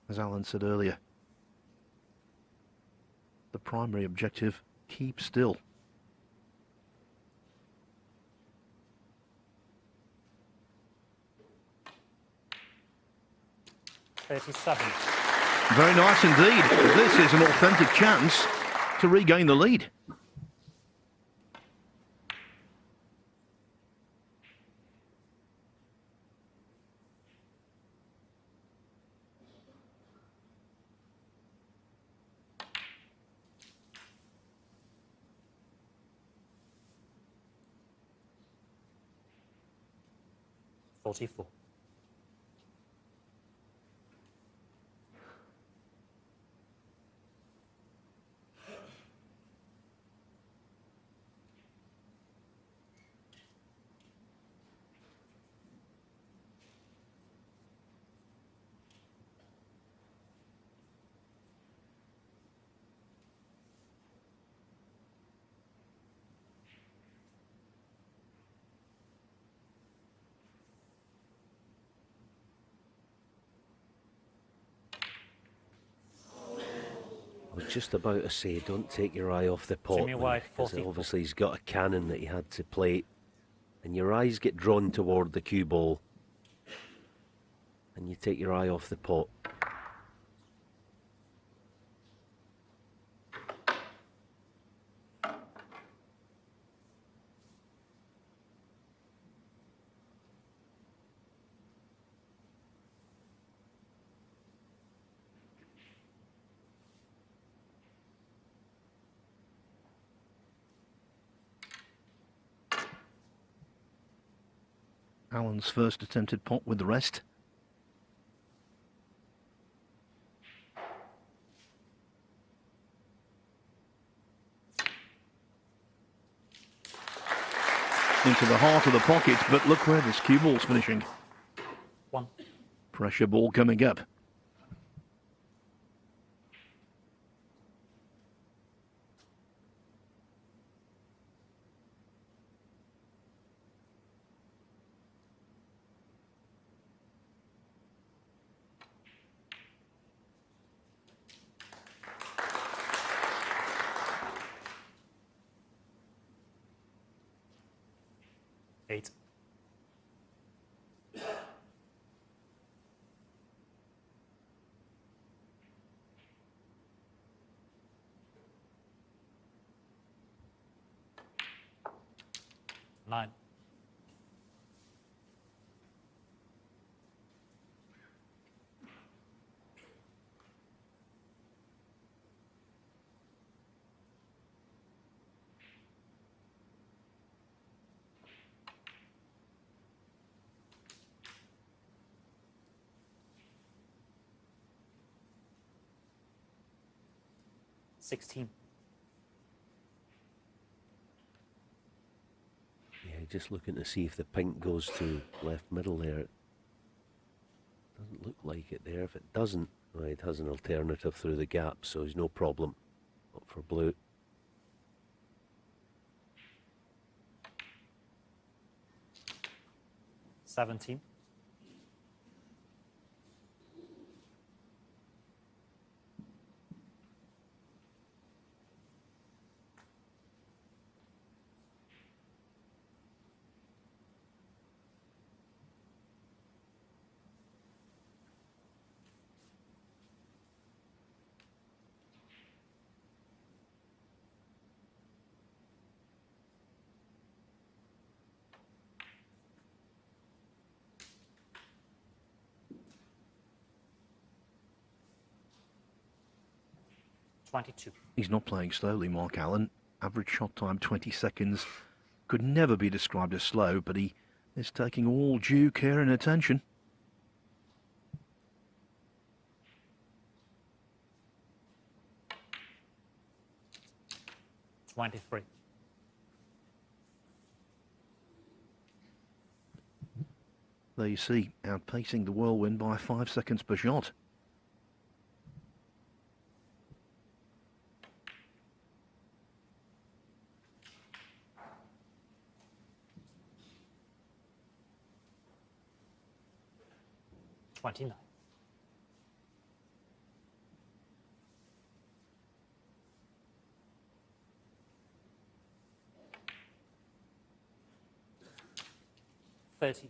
As Alan said earlier, the primary objective, keep still. Very nice indeed. This is an authentic chance to regain the lead. $44. I was just about to say, don't take your eye off the pot. Jimmy White, Because 44. obviously he's got a cannon that he had to plate. And your eyes get drawn toward the cue ball. And you take your eye off the pot. Alan's first attempted pot with the rest. Into the heart of the pocket, but look where this cue ball's finishing. 1. Pressure ball coming up. $8. $9. $16. Yeah, just looking to see if the pink goes to left middle there. It doesn't look like it there. If it doesn't, well, it has an alternative through the gap, so he's no problem. Up for blue. $17. 22. He's not playing slowly, Mark Allen. Average shot time 20 seconds. Could never be described as slow, but he is taking all due care and attention. 23. There you see, outpacing the Whirlwind by 5 seconds per shot. $29. $30.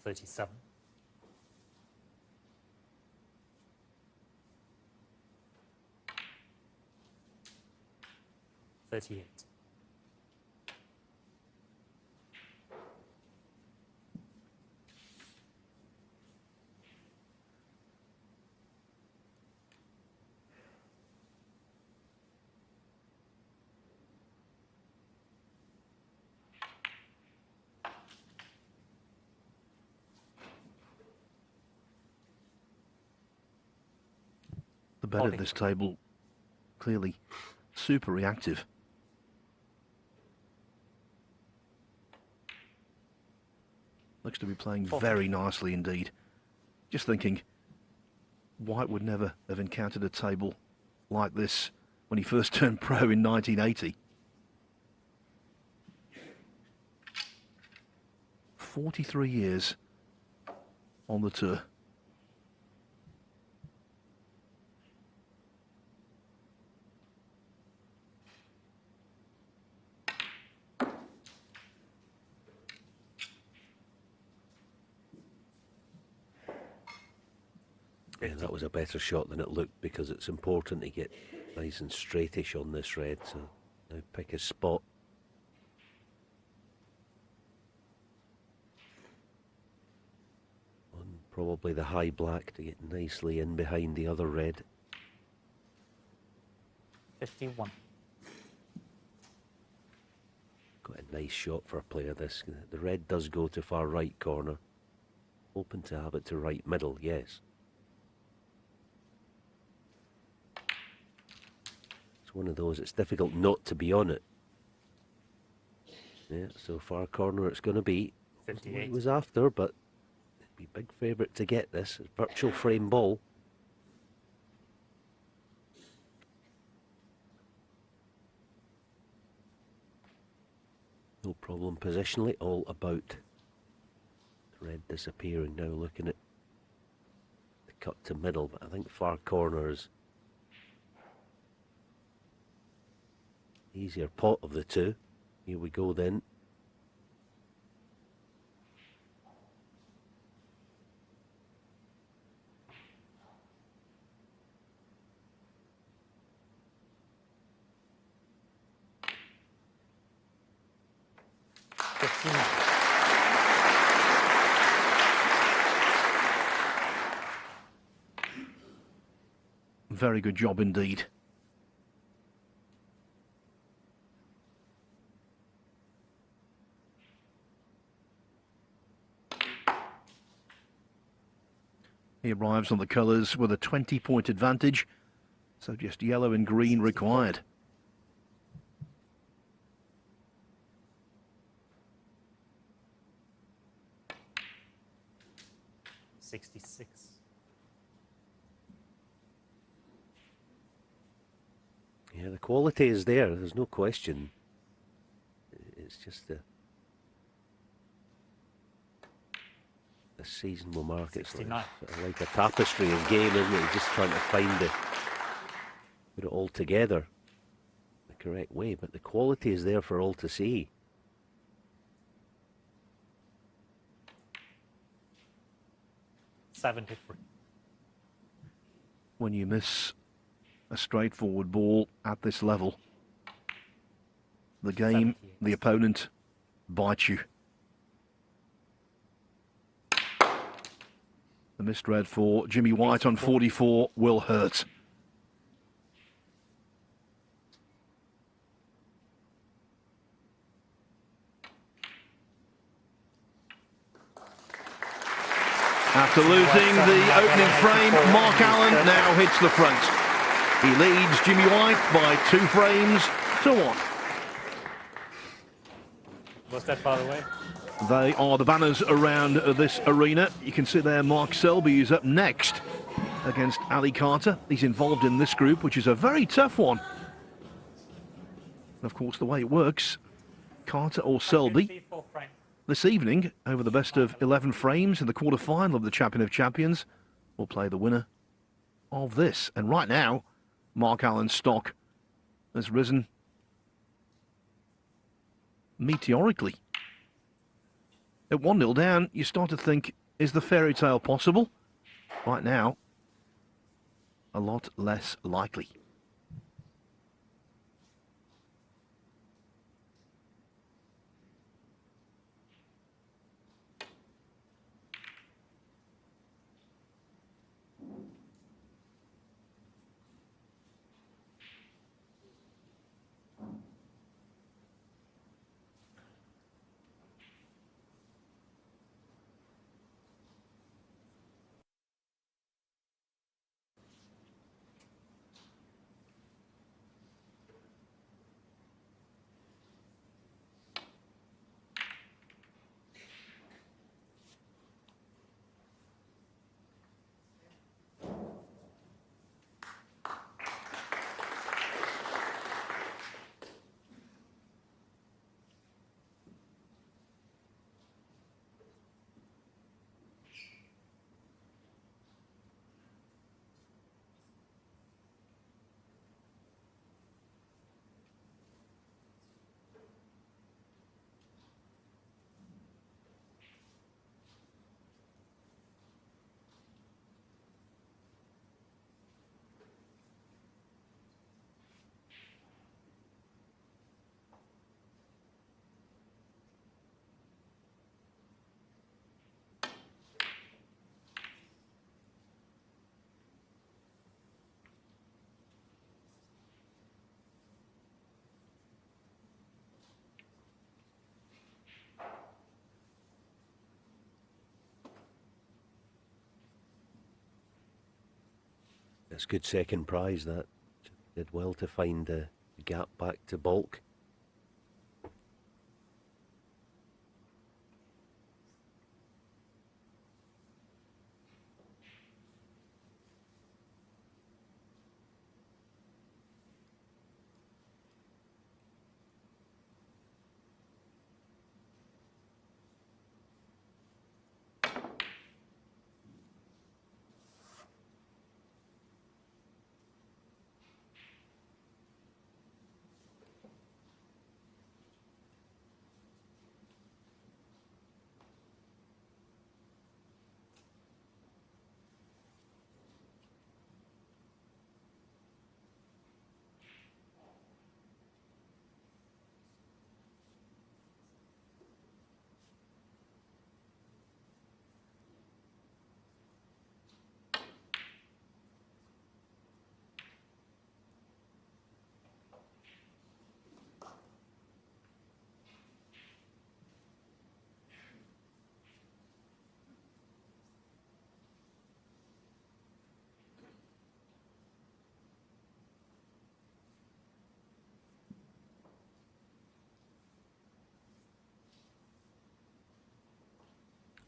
$37. $38. The bet at this table, clearly super reactive. Looks to be playing very nicely indeed. Just thinking, White would never have encountered a table like this when he first turned pro in 1980. 43 years on the tour. Yeah, that was a better shot than it looked, because it's important to get nice and straightish on this red. So now pick a spot. On probably the high black to get nicely in behind the other red. 51. Got a nice shot for a player this. The red does go to far right corner. Hoping to have it to right middle, yes. One of those, it's difficult not to be on it. Yeah, so far corner it's going to be. 58. He was after, but it'd be big favourite to get this. It's virtual frame ball. No problem positionally, all about the red disappearing now, looking at the cut to middle, but I think far corners easier pot of the two. Here we go then. Very good job indeed. He arrives on the colours with a 20-point advantage, so just yellow and green required. $66. Yeah, the quality is there, there's no question. It's just the season will mark it. Sort of like a tapestry of game, isn't it? You're just trying to find it, put it all together the correct way, but the quality is there for all to see. 73. When you miss a straightforward ball at this level, the game, 78. the opponent bites you. The missed red for Jimmy White on 44 will hurt. After losing the opening frame, Mark Allen now hits the front. He leads Jimmy White by 2 frames to 1. Was that far away? They are the banners around this arena. You can see there Mark Selby is up next against Ali Carter. He's involved in this group, which is a very tough one. And of course, the way it works, Carter or Selby this evening, over the best of 11 frames in the quarter-final of the Champion of Champions, will play the winner of this. And right now, Mark Allen's stock has risen meteorically. At 1-0 down, you start to think, is the fairy tale possible? Right now, a lot less likely. It's good second prize, that. Did well to find the gap back to bulk.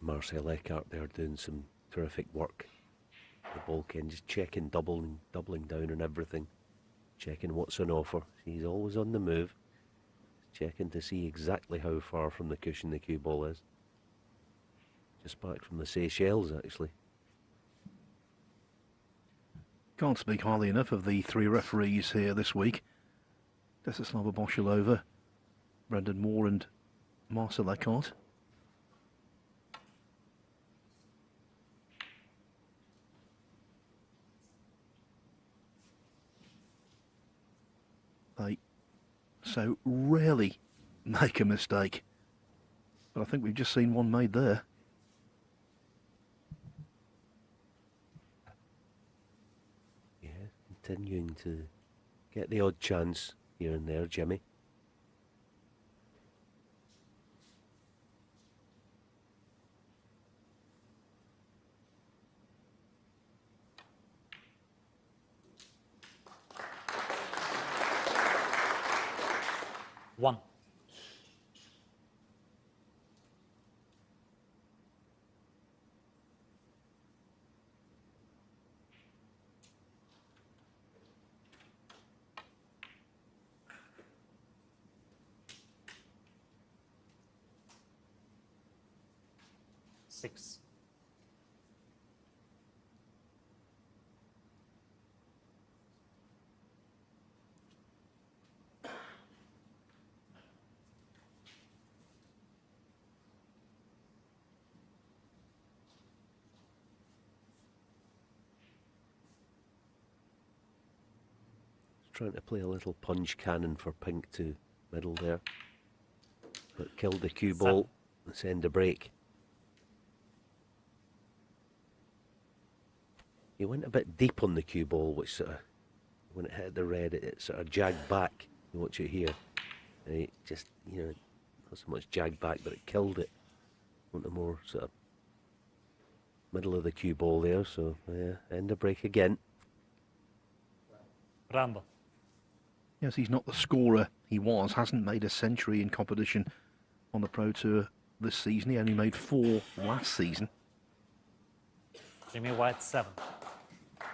Marcel Eckardt there doing some terrific work. The bulkhead, just checking, doubling down on everything. Checking what's on offer. He's always on the move. Checking to see exactly how far from the cushion the cue ball is. Just back from the Seychelles, actually. Can't speak highly enough of the 3 referees here this week. Desislava Boshilova, Brendan Moore and Marcel Eckardt. They so rarely make a mistake. But I think we've just seen one made there. Yeah, continuing to get the odd chance here and there, Jimmy. One. Six. Trying to play a little punch cannon for pink to middle there. But killed the cue ball. Let's end the break. He went a bit deep on the cue ball, which sort of, when it hit the red, it sort of jagged back. You watch it here. And it just, you know, not so much jagged back, but it killed it. Want a more sort of middle of the cue ball there, so yeah, end the break again. Rambo. Yes, he's not the scorer he was. Hasn't made a century in competition on the Pro Tour this season. He only made 4 last season. Jimmy White, 7.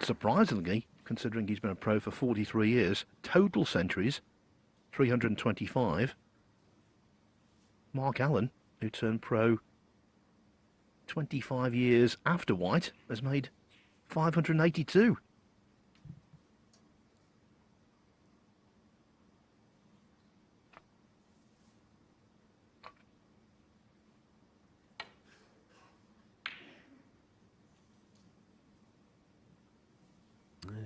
Surprisingly, considering he's been a pro for 43 years, total centuries, 325. Mark Allen, who turned pro 25 years after White, has made 582.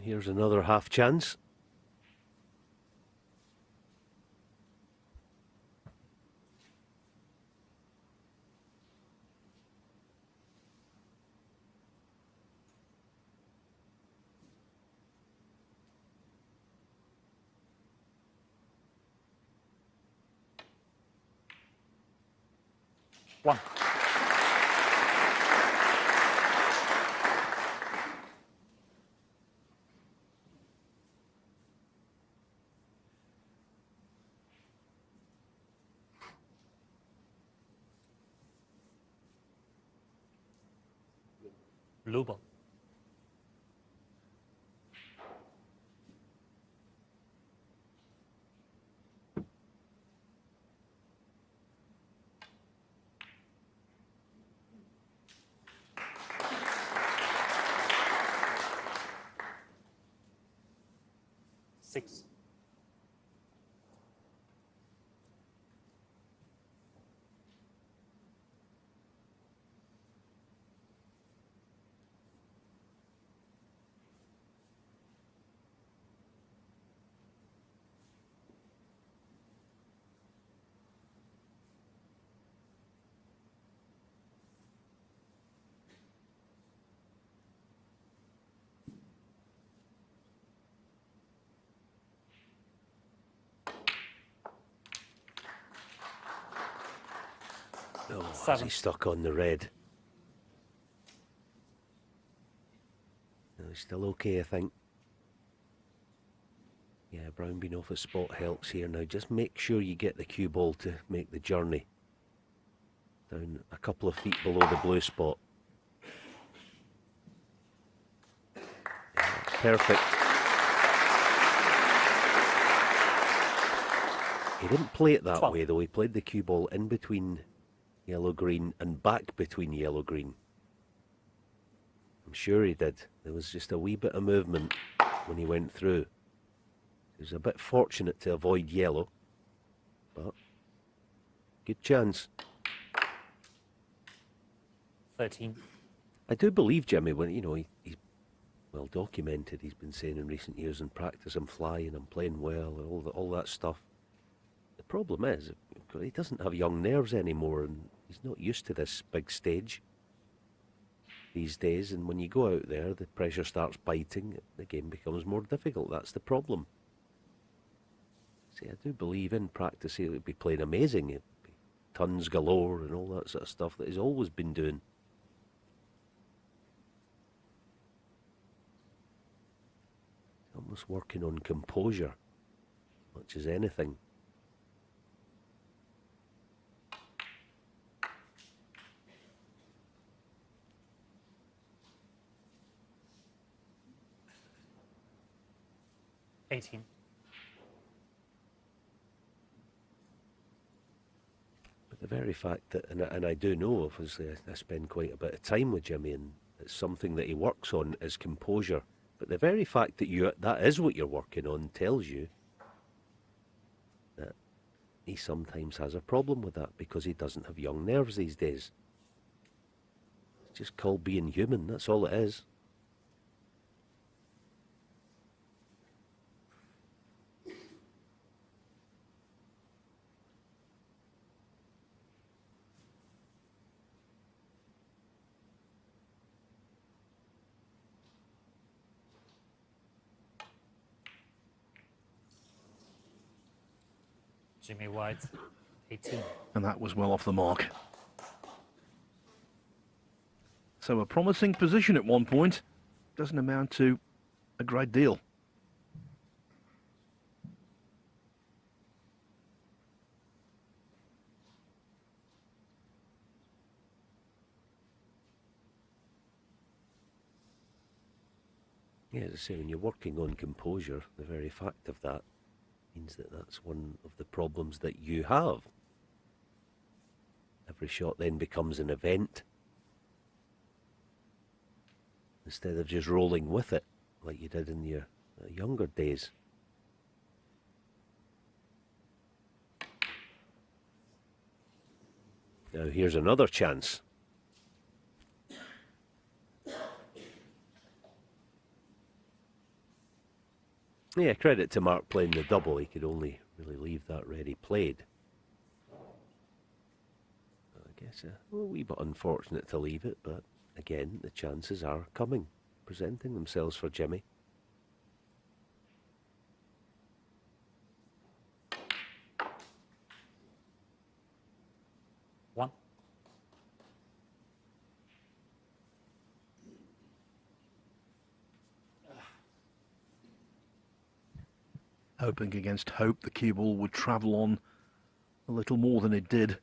Here's another half chance. One. Blue ball. Six. Oh, has 7. he stuck on the red? No, he's still okay, I think. Yeah, Brown being off a spot helps here now. Just make sure you get the cue ball to make the journey. Down a couple of feet below the blue spot. Yeah, that's perfect. He didn't play it that 12. way though. He played the cue ball in between yellow-green and back between yellow-green. I'm sure he did. There was just a wee bit of movement when he went through. He was a bit fortunate to avoid yellow, but good chance. 13. I do believe, Jimmy, when well documented. He's been saying in recent years in practice, I'm flying, I'm playing well, and all that stuff. The problem is, he doesn't have young nerves anymore, and he's not used to this big stage these days. And when you go out there, the pressure starts biting, the game becomes more difficult. That's the problem. See, I do believe in practice he would be playing amazing. It'd be tons galore and all that sort of stuff that he's always been doing. Almost working on composure, much as anything. $18. But the very fact that, and I do know, obviously, I spend quite a bit of time with Jimmy, and it's something that he works on is composure. But the very fact that that is what you're working on tells you that he sometimes has a problem with that because he doesn't have young nerves these days. It's just called being human, that's all it is. Jimmy White, 18. And that was well off the mark. So a promising position at one point doesn't amount to a great deal. Yeah, as I say, when you're working on composure, the very fact of that means that that's one of the problems that you have. Every shot then becomes an event instead of just rolling with it like you did in your younger days. Now here's another chance. Yeah, credit to Mark playing the double. He could only really leave that ready played. I guess a wee bit unfortunate to leave it, but again, the chances are coming, presenting themselves for Jimmy. One. Hoping against hope the cue ball would travel on a little more than it did.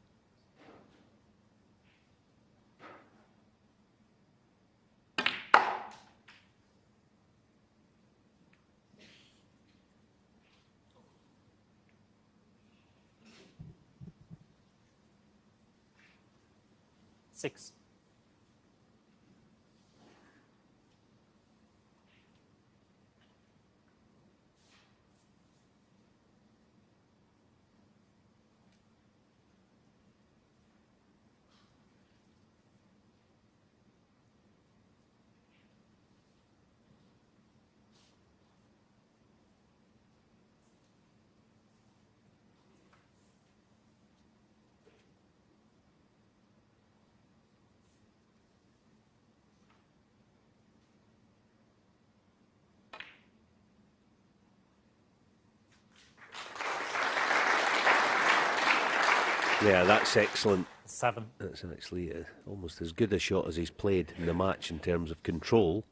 Six. Yeah, that's excellent. 7. That's actually almost as good a shot as he's played in the match in terms of control.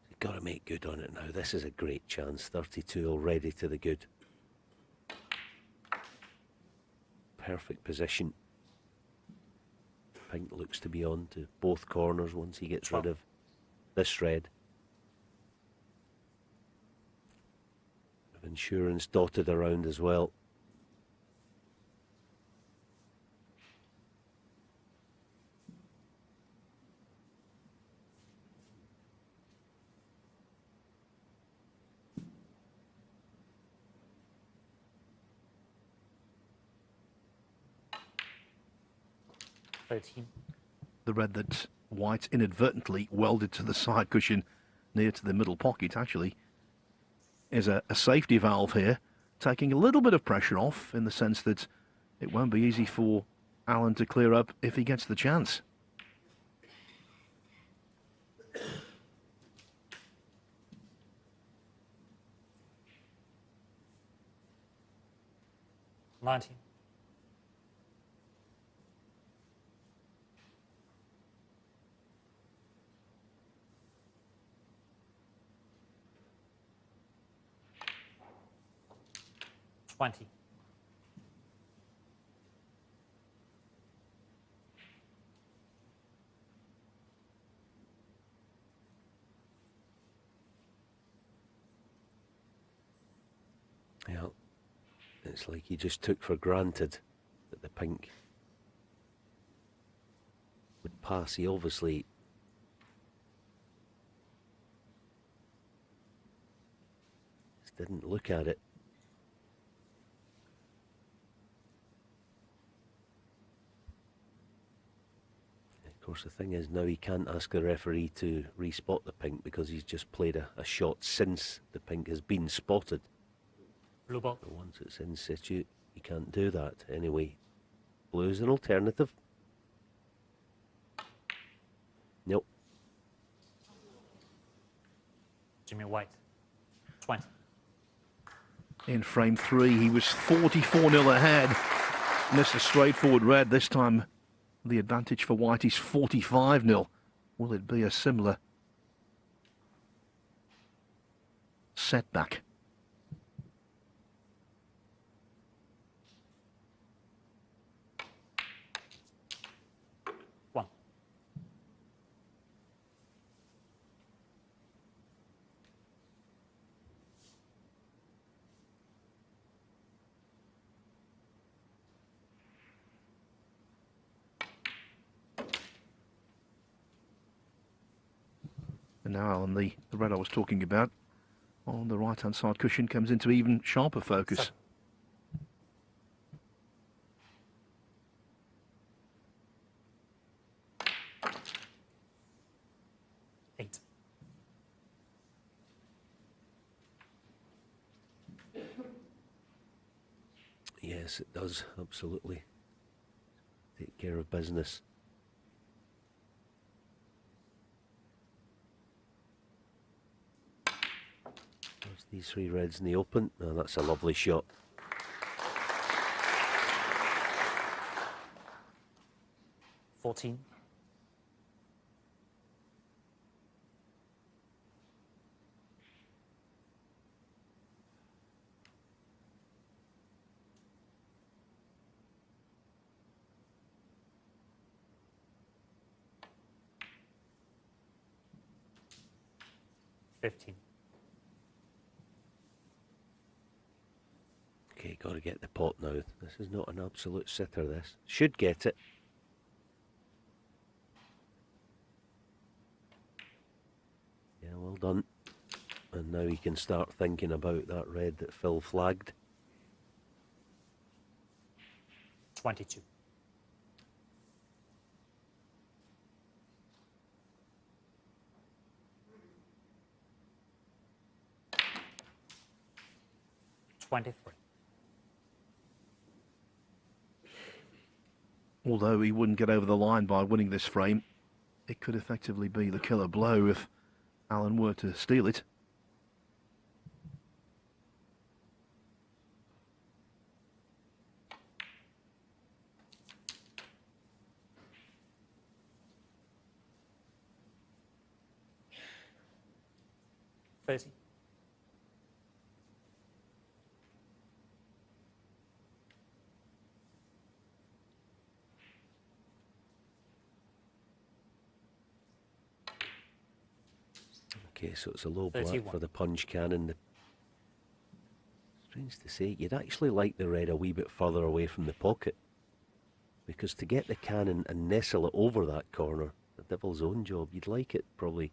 You've got to make good on it now. This is a great chance. 32 already to the good. Perfect position. Pink looks to be on to both corners once he gets rid of this red. Insurance dotted around as well. $13. The red that White inadvertently welded to the side cushion near to the middle pocket. Actually, is a safety valve here, taking a little bit of pressure off in the sense that it won't be easy for Alan to clear up if he gets the chance. Nineteen. Twenty. Yeah, it's like he just took for granted that the pink would pass. He obviously just didn't look at it. Of course, the thing is now he can't ask the referee to respot the pink because he's just played a shot since the pink has been spotted. Blue ball. But once it's in situ, you can't do that. Anyway, blue is an alternative. Nope. Jimmy White. 20. In frame 3, he was 44-0 ahead. Missed a straightforward red. This time, the advantage for White is 45-0. Will it be a similar setback? One. And now Alan, the red I was talking about on the right-hand side cushion comes into even sharper focus. Seven. Eight. Yes, it does, absolutely. Take care of business. There's these 3 reds in the open. Oh, that's a lovely shot. $14. $15. Okay, got to get the pot now. This is not an absolute sitter, this. Should get it. Yeah, well done. And now he can start thinking about that red that Phil flagged. 22. $23. Although he wouldn't get over the line by winning this frame, it could effectively be the killer blow if Alan were to steal it. $30. Okay, so it's a low black 31. for the punch cannon. Strange to say, you'd actually like the red a wee bit further away from the pocket, because to get the cannon and nestle it over that corner, the devil's own job, you'd like it probably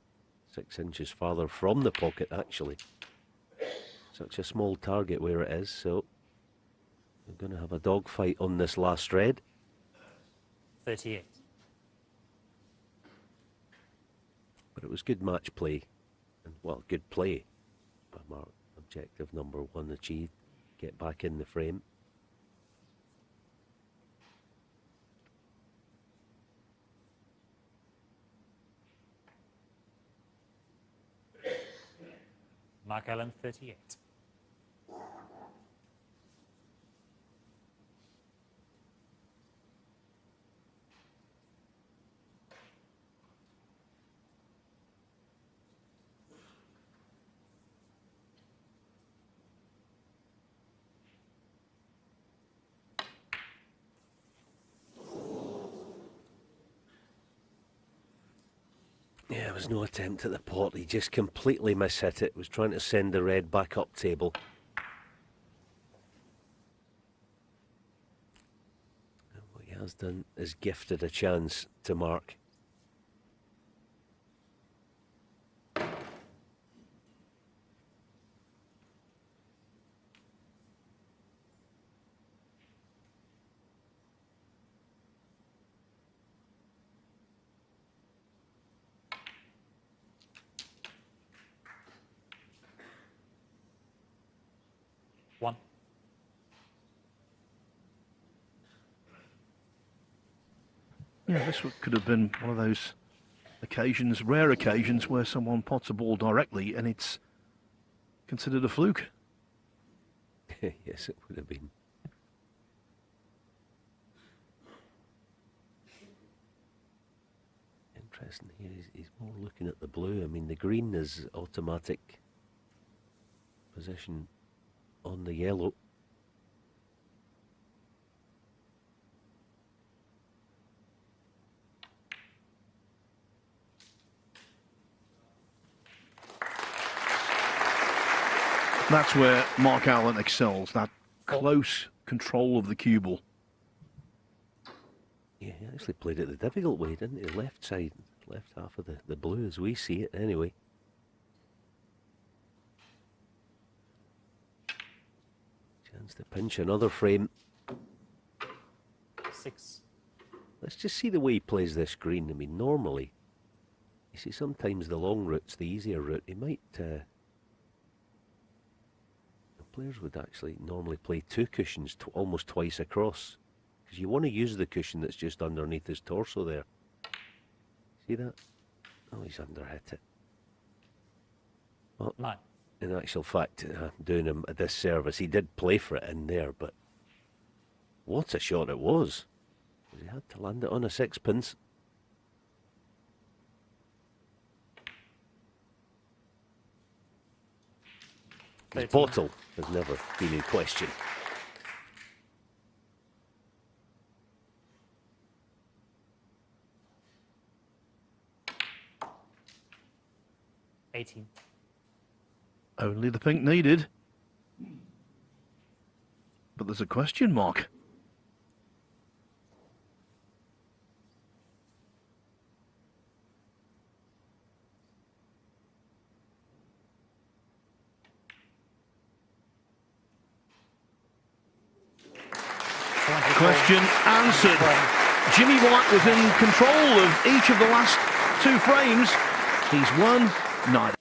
6 inches farther from the pocket, actually. Such a small target where it is, so we're going to have a dogfight on this last red. 38. But it was good match play, and well, good play by Mark. Objective number 1 achieved. Get back in the frame. Mark Allen, 38. Yeah, there was no attempt at the pot. He just completely mishit it. Was trying to send the red back up table. And what he has done is gifted a chance to Mark. One. Yeah, this could have been one of those occasions, rare occasions, where someone pots a ball directly and it's considered a fluke. Yes, it would have been. Interesting here, he's more looking at the blue. I mean, the green is automatic position on the yellow. That's where Mark Allen excels, that close control of the cue ball. Yeah, he actually played it the difficult way, didn't he? Left side, left half of the blue as we see it anyway. Chance to pinch another frame. 6. Let's just see the way he plays this green. I mean, normally, you see sometimes the long route's the easier route. He might... the players would actually normally play 2 cushions almost twice across. Because you want to use the cushion that's just underneath his torso there. See that? Oh, he's underhit it. Well, 9. in actual fact, I'm doing him a disservice. He did play for it in there, but what a shot it was. He had to land it on a sixpence. His bottle has never been in question. Only the pink needed. But there's a question mark. Question answered. Jimmy White was in control of each of the last 2 frames. He's won 9.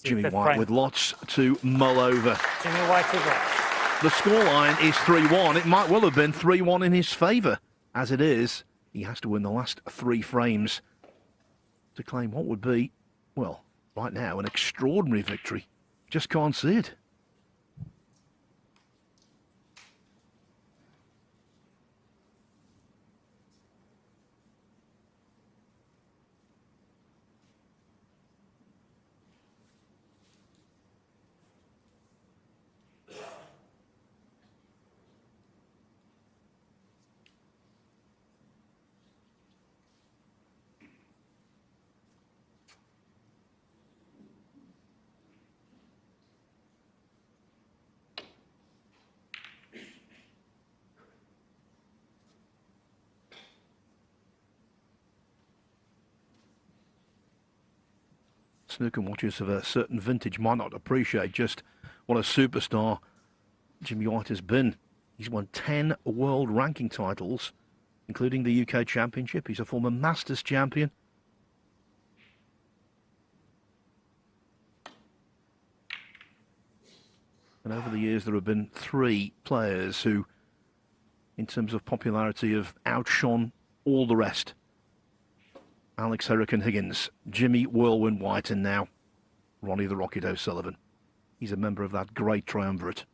Jimmy White with lots to mull over. Jimmy White is up. The scoreline is 3-1. It might well have been 3-1 in his favour. As it is, he has to win the last 3 frames to claim what would be, well, right now, an extraordinary victory. Just can't see it. Snooker watchers of a certain vintage might not appreciate just what a superstar Jimmy White has been. He's won 10 world ranking titles, including the UK Championship. He's a former Masters champion. And over the years, there have been 3 players who, in terms of popularity, have outshone all the rest. Alex Hurricane Higgins, Jimmy Whirlwind White, and now Ronnie the Rocket O'Sullivan. He's a member of that great triumvirate.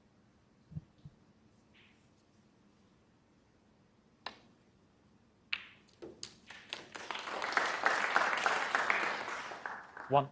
One.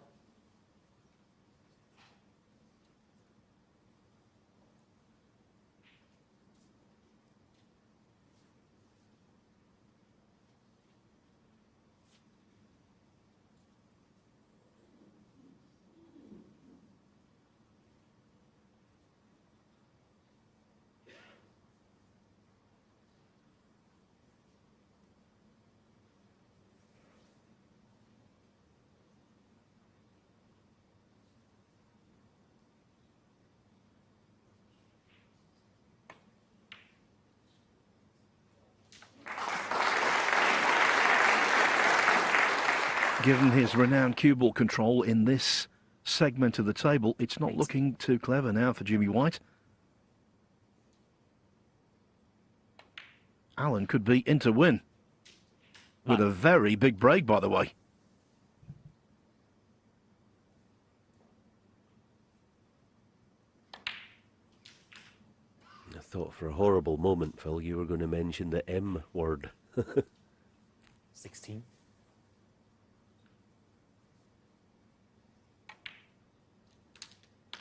Given his renowned cue ball control in this segment of the table, it's not looking too clever now for Jimmy White. Alan could be in to win. With a very big break, by the way. I thought for a horrible moment, Phil, you were going to mention the M word. 16.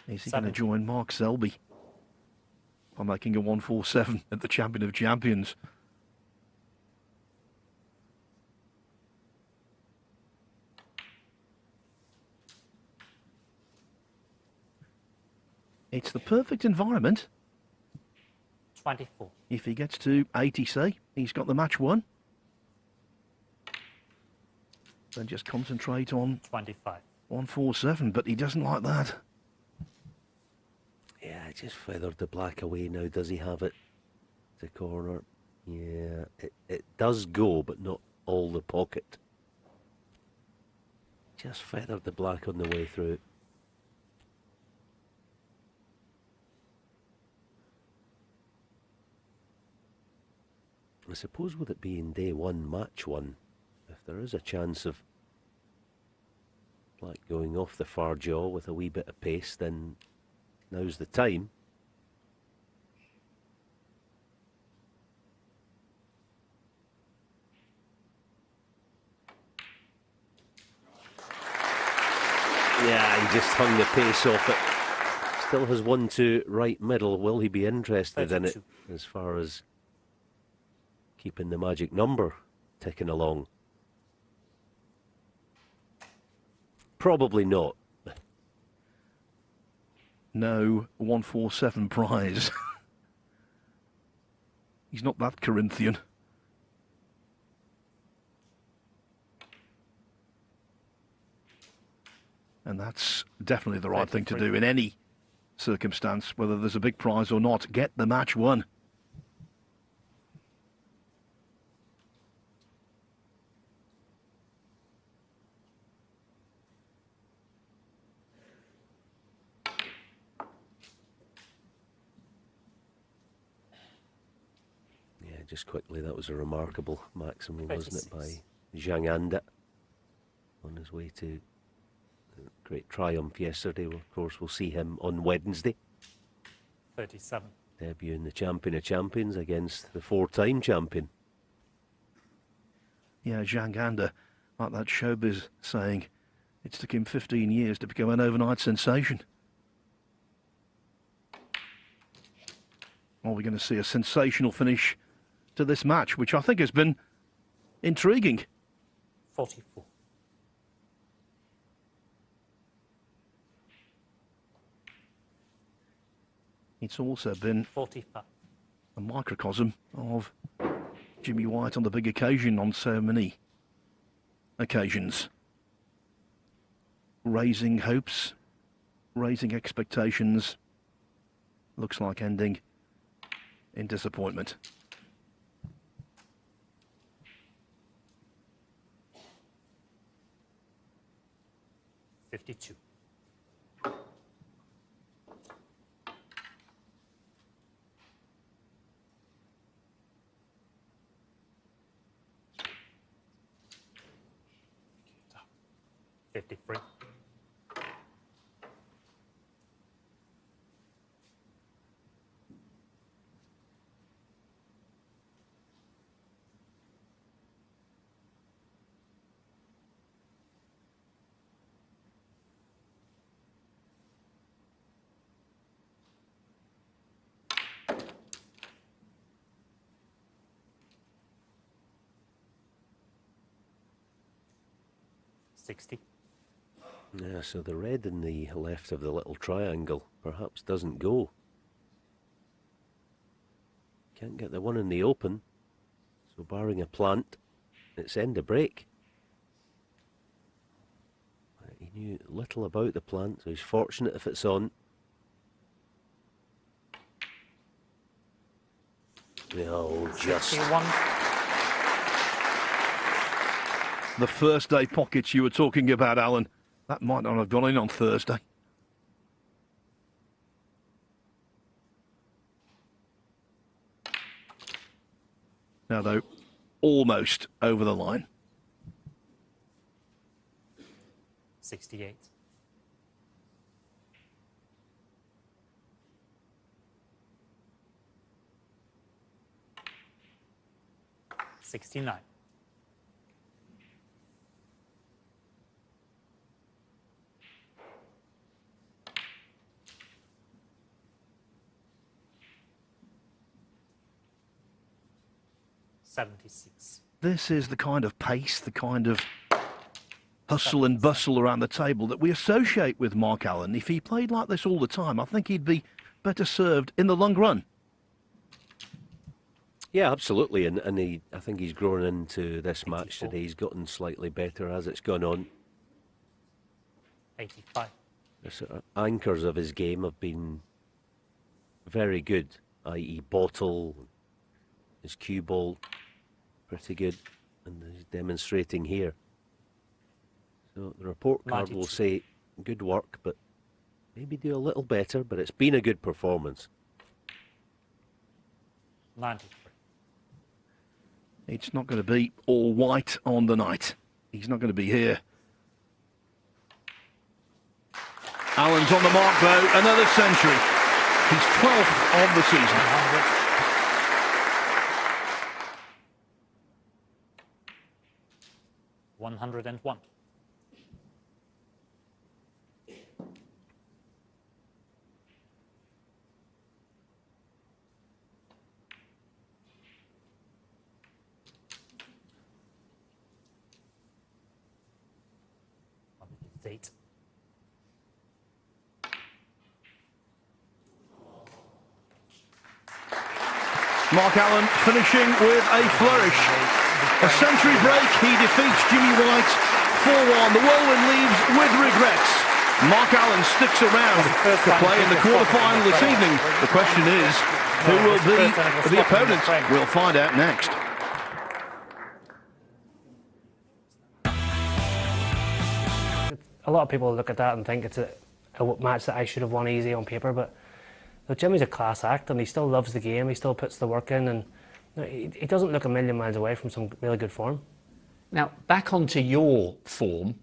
Is he going to join Mark Selby by making a 147 at the Champion of Champions? It's the perfect environment. 24. If he gets to 80, say, he's got the match won. Then just concentrate on 25. 147, but he doesn't like that. Yeah, just feathered the black away now. Does he have it? The corner. Yeah, it does go, but not all the pocket. Just feathered the black on the way through. I suppose with it being day one, match one, if there is a chance of black going off the far jaw with a wee bit of pace, then now's the time. Yeah, he just hung the pace off it. Still has 1-2 right middle. Will he be interested 32. in it as far as keeping the magic number ticking along? Probably not. No 147 prize. He's not that Corinthian. And that's definitely the right thing to do in any circumstance, whether there's a big prize or not. Get the match won. Just quickly, that was a remarkable maximum, wasn't it, 36. by Zhang Anda on his way to a great triumph yesterday. Well, of course, we'll see him on Wednesday. 37. Debuting the Champion of Champions against the 4-time champion. Yeah, Zhang Anda, like that showbiz saying, it took him 15 years to become an overnight sensation. Are we going to see a sensational finish to this match, which I think has been intriguing? 44. It's also been 45. a microcosm of Jimmy White on the big occasion on so many occasions. Raising hopes, raising expectations, looks like ending in disappointment. 53. Yeah, so the red in the left of the little triangle perhaps doesn't go. Can't get the one in the open, so barring a plant, it's end of break. He knew little about the plant, so he's fortunate if it's on. Oh, just... 61. The first day pockets you were talking about, Alan, that might not have gone in on Thursday. Now, though, almost over the line. 68. 69. This is the kind of pace, the kind of hustle and bustle around the table that we associate with Mark Allen. If he played like this all the time, I think he'd be better served in the long run. Yeah, absolutely, and I think he's grown into this match today. He's gotten slightly better as it's gone on. 85. The sort of anchors of his game have been very good, i.e. bottle, his cue ball, pretty good, and he's demonstrating here. So the report card 92. will say good work, but maybe do a little better, but it's been a good performance. 93. It's not going to be all white on the night. He's not going to be here. Allen's on the mark, though. Another century. He's 12th of the season. 101. Eight. Mark Allen finishing with a flourish. A century break, he defeats Jimmy White 4-1. The whirlwind leaves with regrets. Mark Allen sticks around to play in the quarterfinal this evening. The question is, who will be the opponent? We'll find out next. A lot of people look at that and think it's a match that I should have won easy on paper, but look, Jimmy's a class act and he still loves the game, he still puts the work in, and he doesn't look a million miles away from some really good form. Now, back onto your form,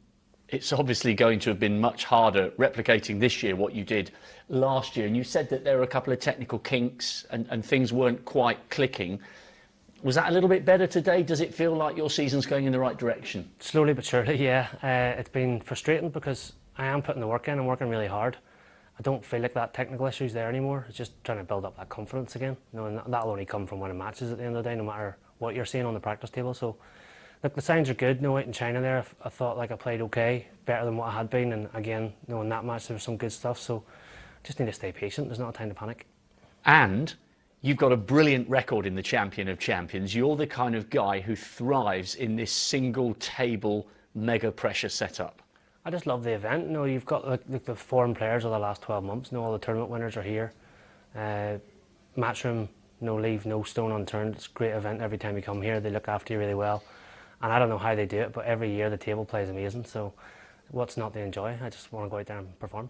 it's obviously going to have been much harder replicating this year what you did last year, and you said that there were a couple of technical kinks and things weren't quite clicking. Was that a little bit better today? Does it feel like your season's going in the right direction? Slowly but surely, yeah. It's been frustrating because I am putting the work in and working really hard. I don't feel like that technical issue's there anymore. It's just trying to build up that confidence again. You know, and that'll only come from winning matches at the end of the day, no matter what you're seeing on the practice table. So, look, the signs are good. No, out in China there, I thought like I played okay, better than what I had been. And again, you know, in that match there was some good stuff. So, just need to stay patient. There's not a time to panic. And you've got a brilliant record in the Champion of Champions. You're the kind of guy who thrives in this single table mega pressure setup. I just love the event. You know, you've got like the foreign players of the last 12 months. You know, all the tournament winners are here. Matchroom, leave no stone unturned. It's a great event every time you come here. They look after you really well. And I don't know how they do it, but every year the table plays amazing. So what's not to enjoy? I just want to go out there and perform.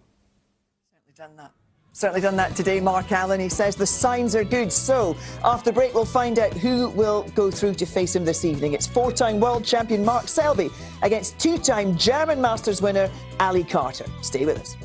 Certainly done that. Certainly done that today, Mark Allen. He says the signs are good. So, after the break, we'll find out who will go through to face him this evening. It's 4-time world champion Marcel against 2-time German Masters winner Ali Carter. Stay with us.